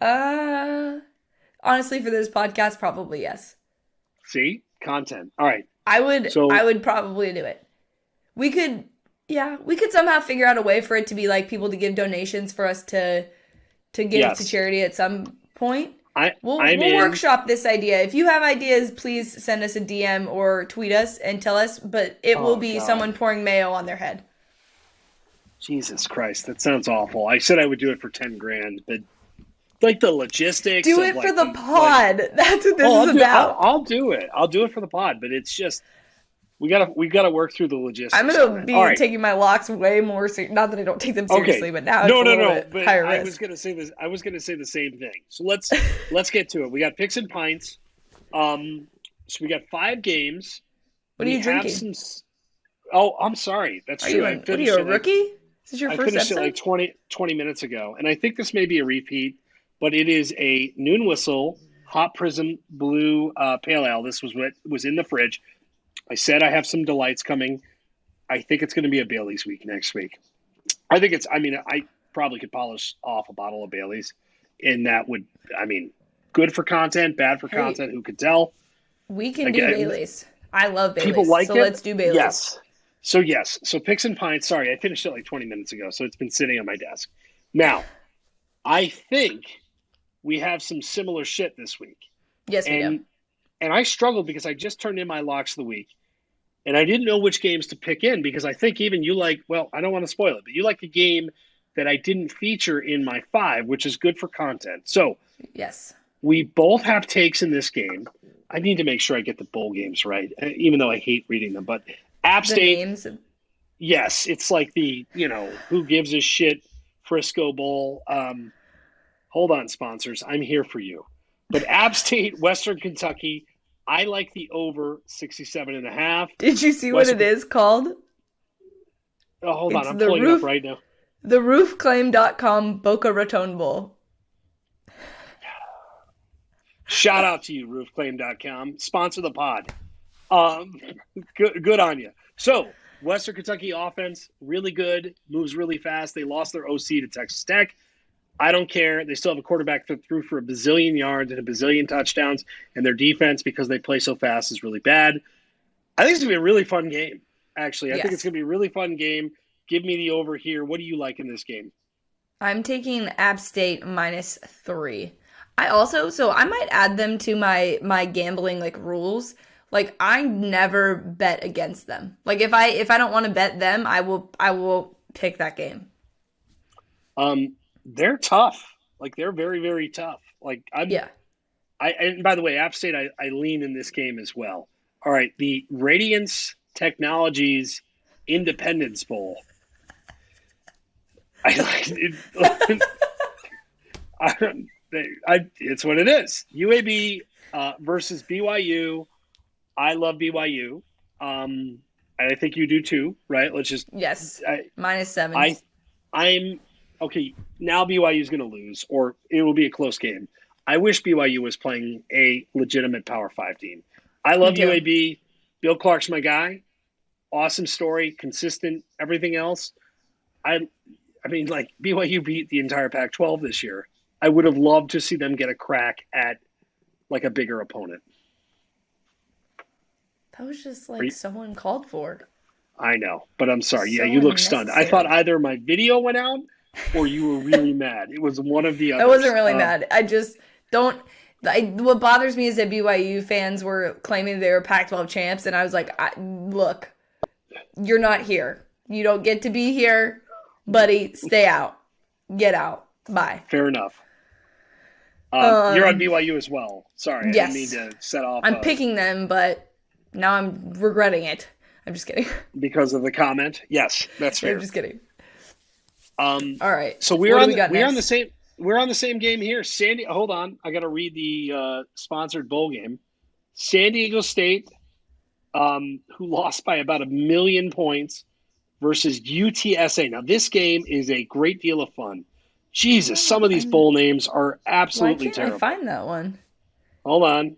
Uh, Honestly, for this podcast, probably yes. See, content. All right. I So would probably do it. We could, yeah, we could somehow figure out a way for it to be like people to give donations for us to give to yes, charity at some point. I We'll I'm we'll in. workshop this idea. If you have ideas, please send us a DM or tweet us and tell us. But it will Oh be God, someone pouring mayo on their head. Jesus Christ, that sounds awful. I said I would do it for 10 grand, but like the logistics Do of it for like the the like. pod. That's what this Oh, is about. I'll do it. I'll do it for the pod, but it's just we gotta work through the I'm logistics of gonna it. All be right. taking my locks way more not that I don't take them Okay. seriously, but now it's No, a no, little no. bit But higher I was risk. gonna say this. I was gonna say the same thing. So let's get to it. We got picks and pints. So we got 5 games. What are We you have drinking? some. Oh, I'm sorry. That's Are true. you I what are you, finished a it like rookie? Is this your I first finished it like episode? 20 minutes ago, and I think this may be a repeat, but it is a Noon Whistle Hot Prism Blue Pale Ale. This was what was in the fridge. I said I have some delights coming. I think it's going to be a Bailey's week next week. I think it's. I mean, I probably could polish off a bottle of Bailey's, and that would. I mean, good for content, bad for Hey, content. Who could tell? we can do Again, Baileys. I love people Baileys, like so it. let's do Baileys. Yes. So yes. So picks and pints. Sorry, I finished it like 20 minutes ago, so it's been sitting on my desk. Now, I think we have some similar shit this week, Yes, we do. and I struggled because I just turned in my locks of the week, and I didn't know which games to pick in because I think even you like. Well, I don't want to spoil it, but you like a game that I didn't feature in my 5, which is good for content. So Yes. we both have takes in this game. I need to make sure I get the bowl games right, even though I hate reading them. But App The State, names. yes, it's like the who gives a shit Frisco Bowl. Hold on, sponsors, I'm here for you. But App State, Western Kentucky, I like the over 67.5. Did you see what it Western, is called? oh, hold on, It's I'm pulling it up right now. the roofclaim.com Boca Raton Bowl. Shout out to you, roofclaim.com. Sponsor the pod. Um, good on you. So, Western Kentucky offense, really good, moves really fast. They lost their OC to Texas Tech. I don't care. They still have a quarterback that threw for a bazillion yards and a bazillion touchdowns, and their defense, because they play so fast, is really bad. I think it's going to be a really fun game, actually. I think it's Yes. going to be a really fun game. Give me the over here. What do you like in this game? I'm taking App State -3. So I might add them to my gambling like rules. Like I never bet against them. Like if I don't want to bet them, I will pick that game. They're tough. Like, they're very, very tough. Like, Yeah. and by the way, App State, I lean in this game as well. All right, the Radiance Technologies Independence Bowl. I like it. It's what it is. UAB versus BYU. I love BYU. and I think you do too, right? Let's just Yes. I -7. I I'm okay. Now BYU is going to lose, or it will be a close game. I wish BYU was playing a legitimate Power Five team. I Me love too. UAB. Bill Clark's my guy. Awesome story, consistent, everything else. I I mean, like BYU beat the entire Pac-12 this year. I would have loved to see them get a crack at like a bigger opponent. That was just like so uncalled for. I know, but I'm sorry. Yeah, So you look stunned. I thought unnecessary. either my video went out or you were really mad. It was one of the I wasn't others. really mad. I just don't. What bothers me is that BYU fans were claiming they were Pac-12 champs, and I was like, "Look, you're not here. You don't get to be here, buddy. Stay out. Get out. Bye." Fair enough. You're on BYU as well. Sorry, I didn't mean Yes, to set off I'm picking them, but now I'm regretting it. I'm just kidding. because of the comment. Yes, that's I'm fair. just kidding. Um, All right. so What do we got we're on the next? same game here. Hold on, I got to read the sponsored bowl game. San Diego State, who lost by about 1,000,000 points, versus UTSA. Now this game is a great deal of fun. Jesus, some of these bowl names are Why absolutely can't I terrible. find that one? Hold on,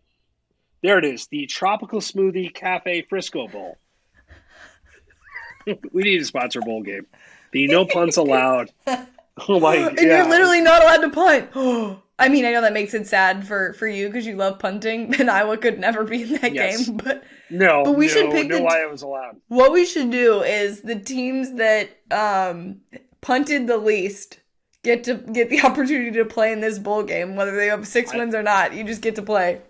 there it is, the Tropical Smoothie Cafe Frisco Bowl. We need a sponsor bowl game. The no punts allowed. Like, And you're yeah, literally not allowed to punt. I mean, I know that makes it sad for you because you love punting, and Iowa could never be in that yes. game. But No, we should pick no, why it was allowed. what we should do is the teams that punted the least get the opportunity to play in this bowl game, whether they have 6 wins or not. You just get to play.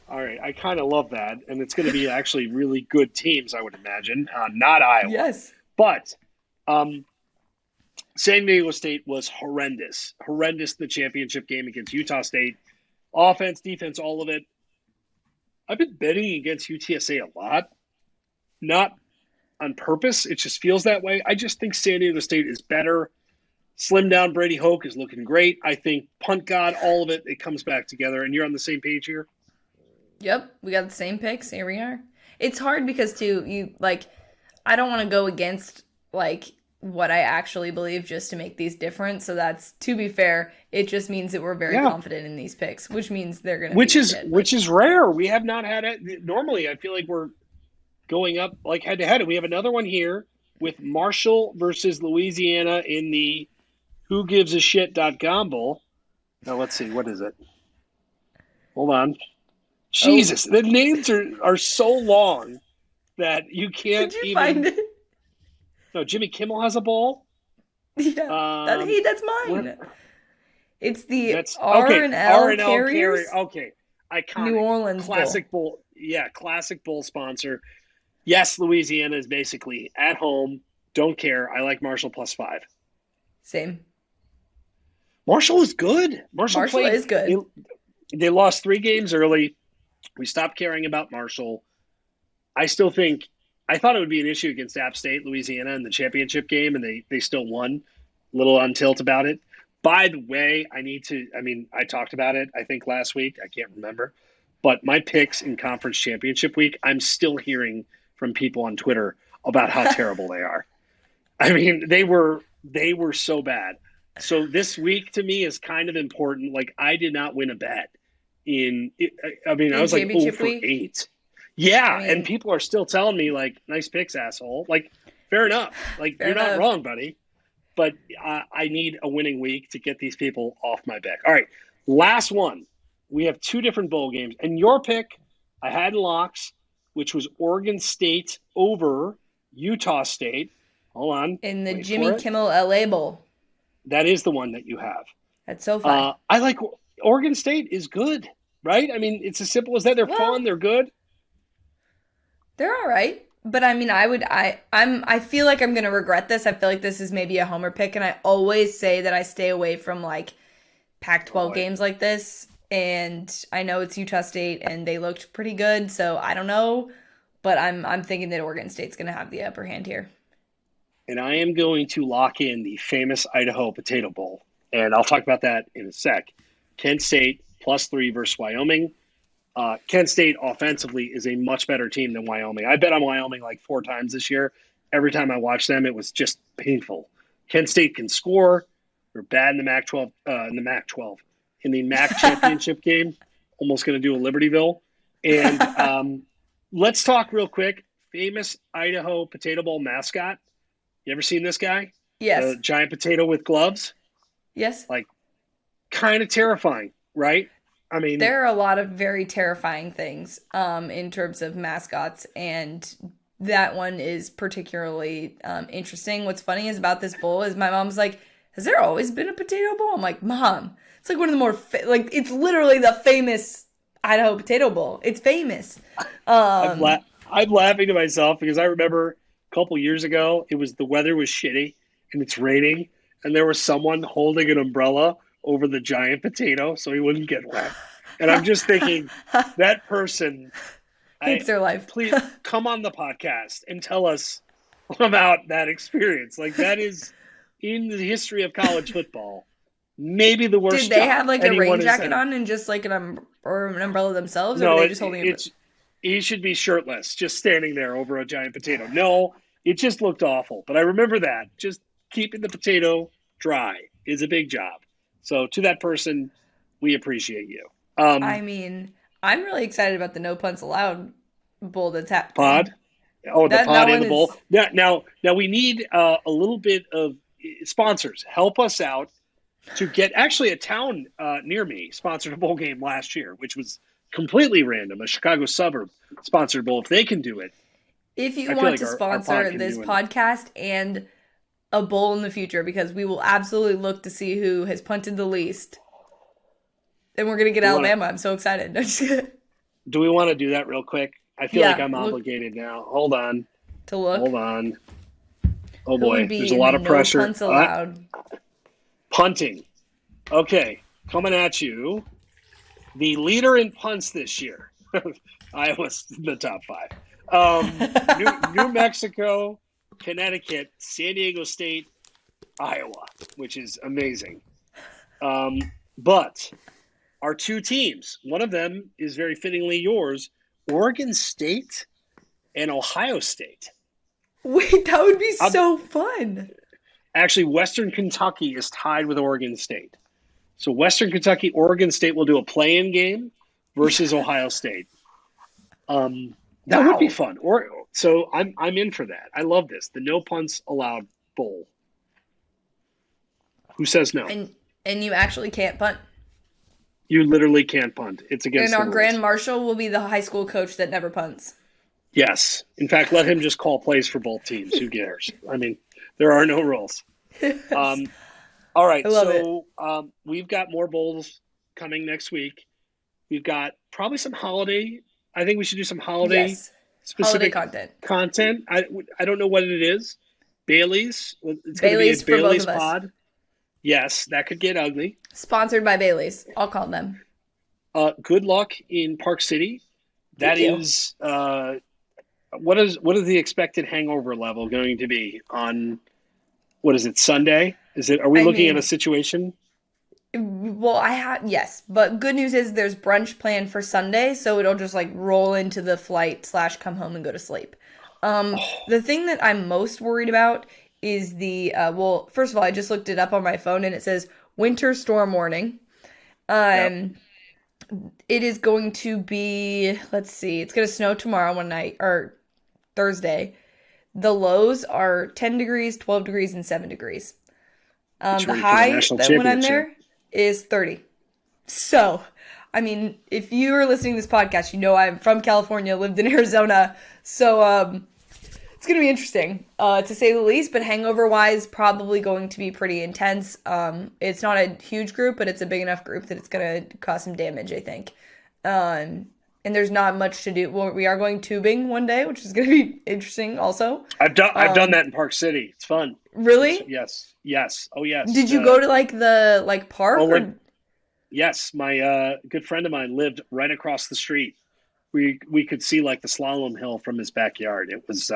All right, I kind of love that, and it's going to be actually really good teams, I would imagine. Not Iowa, Yes. but San Diego State was horrendous in the championship game against Utah State. Offense, defense, all of it. I've been betting against UTSA a lot, not on purpose. It just feels that way. I just think San Diego State is better. Slim down Brady Hoke is looking great. I think punt God, all of it, it comes back together, and you're on the same page here. Yep, we got the same picks. Here we are. It's hard because too, you like I don't want to go against like what I actually believe just to make these different. So that's, to be fair, it just means that we're very Yeah. confident in these picks, which means they're going to Which be is shit. which is rare. We have not had it. Normally, I feel like we're going up like head to head. We have another one here with Marshall versus Louisiana in the Who Gives a Shit.com Bowl. Now let's see, what is it? Hold on. Jesus, the names are so long that you can't Did you even. find it? No, Jimmy Kimmel has a bowl. Yeah. Hey, that's mine. What? It's the That's R okay. and L R&L Carriers Okay, iconic. New Orleans Classic bowl. Yeah, classic bowl sponsor. Yes, Louisiana is basically at home. Don't care. I like Marshall +5. Same. Marshall is good. Marshall is good. They lost 3 games early. We stopped caring about Marshall. I still think I thought it would be an issue against App State, Louisiana in the championship game, and they still won. A little on tilt about it. By the way, I talked about it, I think, last week. I can't remember. But my picks in conference championship week, I'm still hearing from people on Twitter about how terrible they are. I mean, they were so bad. So this week to me is kind of important. Like, I did not win a bet I was like 0 for 8. Yeah, and people are still telling me, like, nice picks, asshole. Like, fair enough. Like, you're not wrong, buddy. But I need a winning week to get these people off my back. All right, last one. We have 2 different bowl games. And your pick, I had in locks, which was Oregon State over Utah State. Hold on. In the Jimmy Kimmel LA Bowl. That is the one that you have. That's so fun. I like Oregon State is good, right? I mean, it's as simple as that. They're fun. They're good. They're all right. But I mean, I feel like I'm going to regret this. I feel like this is maybe a homer pick. And I always say that I stay away from like Pac-12 games like this. And I know it's Utah State and they looked pretty good. So I don't know. But I'm thinking that Oregon State's going to have the upper hand here. And I am going to lock in the famous Idaho Potato Bowl. And I'll talk about that in a sec. Kent State +3 versus Wyoming. Kent State offensively is a much better team than Wyoming. I bet on Wyoming like 4 times this year. Every time I watched them, it was just painful. Kent State can score. They're bad in the Mac-12. In the MAC championship game. Almost going to do a Libertyville. And let's talk real quick. Famous Idaho Potato Bowl mascot. You ever seen this guy? Yes. The giant potato with gloves? Yes. Like, kind of terrifying, right? I mean, there are a lot of very terrifying things in terms of mascots, and that one is particularly interesting. What's funny is about this bowl is my mom's like, has there always been a potato bowl? I'm like, Mom, it's like one of the more, it's literally the famous Idaho Potato Bowl. It's famous. I'm laughing to myself because I remember a couple years ago, the weather was shitty and it's raining, and there was someone holding an umbrella over the giant potato so he wouldn't get wet. And I'm just thinking, that person hates their life. Please come on the podcast and tell us about that experience. Like, that is, in the history of college football, maybe the worst. Did they have like a rain jacket on and just like an umbrella themselves? Or No, were they just holding it? He should be shirtless, just standing there over a giant potato. No, it just looked awful. But I remember that. Just keeping the potato dry is a big job. So to that person, we appreciate you. I mean, I'm really excited about the No Punts Allowed bowl that's happening. Pod? Oh, the pod and the bowl. Now we need a little bit of sponsors. Help us out to get, actually, a town near me sponsored a bowl game last year, which was completely random. A Chicago suburb sponsored bowl. If they can do it. If you want to sponsor this podcast and a bowl in the future, because we will absolutely look to see who has punted the least. And we're going to get Alabama. I'm so excited. Do we want to do that real quick? I feel like I'm obligated now. Hold on. To look? Hold on. Oh, boy. There's a lot of pressure. Punts allowed. Punting. Okay. Coming at you. The leader in punts this year. Iowa's in the top 5. New Mexico, Connecticut, San Diego State, Iowa, which is amazing. But our 2 teams, one of them is very fittingly yours, Oregon State and Ohio State. Wait, that would be so fun. Actually, Western Kentucky is tied with Oregon State. So Western Kentucky, Oregon State will do a play-in game versus Ohio State. That would be fun. So I'm in for that. I love this. The No Punts Allowed Bowl. Who says no? And you actually can't punt. You literally can't punt. It's against the rules. And our grand marshal will be the high school coach that never punts. Yes. In fact, let him just call plays for both teams. Who cares? I mean, there are no rules. All right. We've got more bowls coming next week. We've got probably some holiday. I think we should do some specific content. I don't know what it is. Bailey's. It's going to be a Bailey's pod. Yes, that could get ugly. Sponsored by Bailey's. I'll call them. Good luck in Park City. That is what is the expected hangover level going to be on, what is it, Sunday? Are we looking at a situation? Well, yes, but good news is there's brunch planned for Sunday, so it'll just like roll into the flight / come home and go to sleep. The thing that I'm most worried about is first of all, I just looked it up on my phone and it says winter storm warning. It is going to be, let's see, it's going to snow tomorrow or Thursday. The lows are 10 degrees, 12 degrees, and 7 degrees. The high when I'm there is 30. So, I mean, if you are listening to this podcast, you know I'm from California, lived in Arizona. So, it's going to be interesting, to say the least, but hangover-wise, probably going to be pretty intense. It's not a huge group, but it's a big enough group that it's going to cause some damage, I think. And there's not much to do. Well, we are going tubing one day, which is going to be interesting also. I've done that in Park City. It's fun. Really? Yes. Oh, yes. Did you go to the park? Yes. My good friend of mine lived right across the street. We could see the slalom hill from his backyard. It was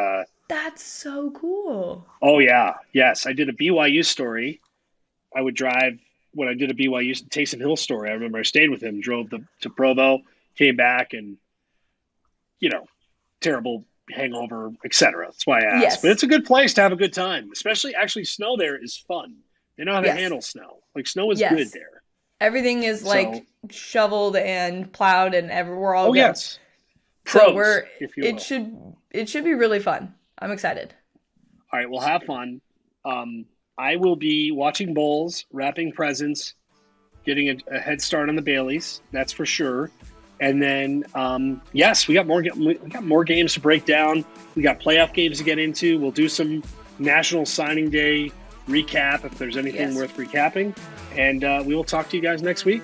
that's so cool. Oh yeah. Yes. I did a BYU story. I would drive when I did a BYU Taysom Hill story. I remember I stayed with him, drove to Provo, came back and, terrible hangover, etc. That's why I asked. Yes. But it's a good place to have a good time, especially actually snow there is fun. They know how to handle snow. Like snow is good there. Everything is shoveled and plowed and we're all good. Yes. Pros, so if you will. It should be really fun. I'm excited. All right, we'll have fun. I will be watching bowls, wrapping presents, getting a head start on the Baileys. That's for sure. And then, we got more games to break down. We got playoff games to get into. We'll do some National Signing Day recap if there's anything worth recapping. And we will talk to you guys next week.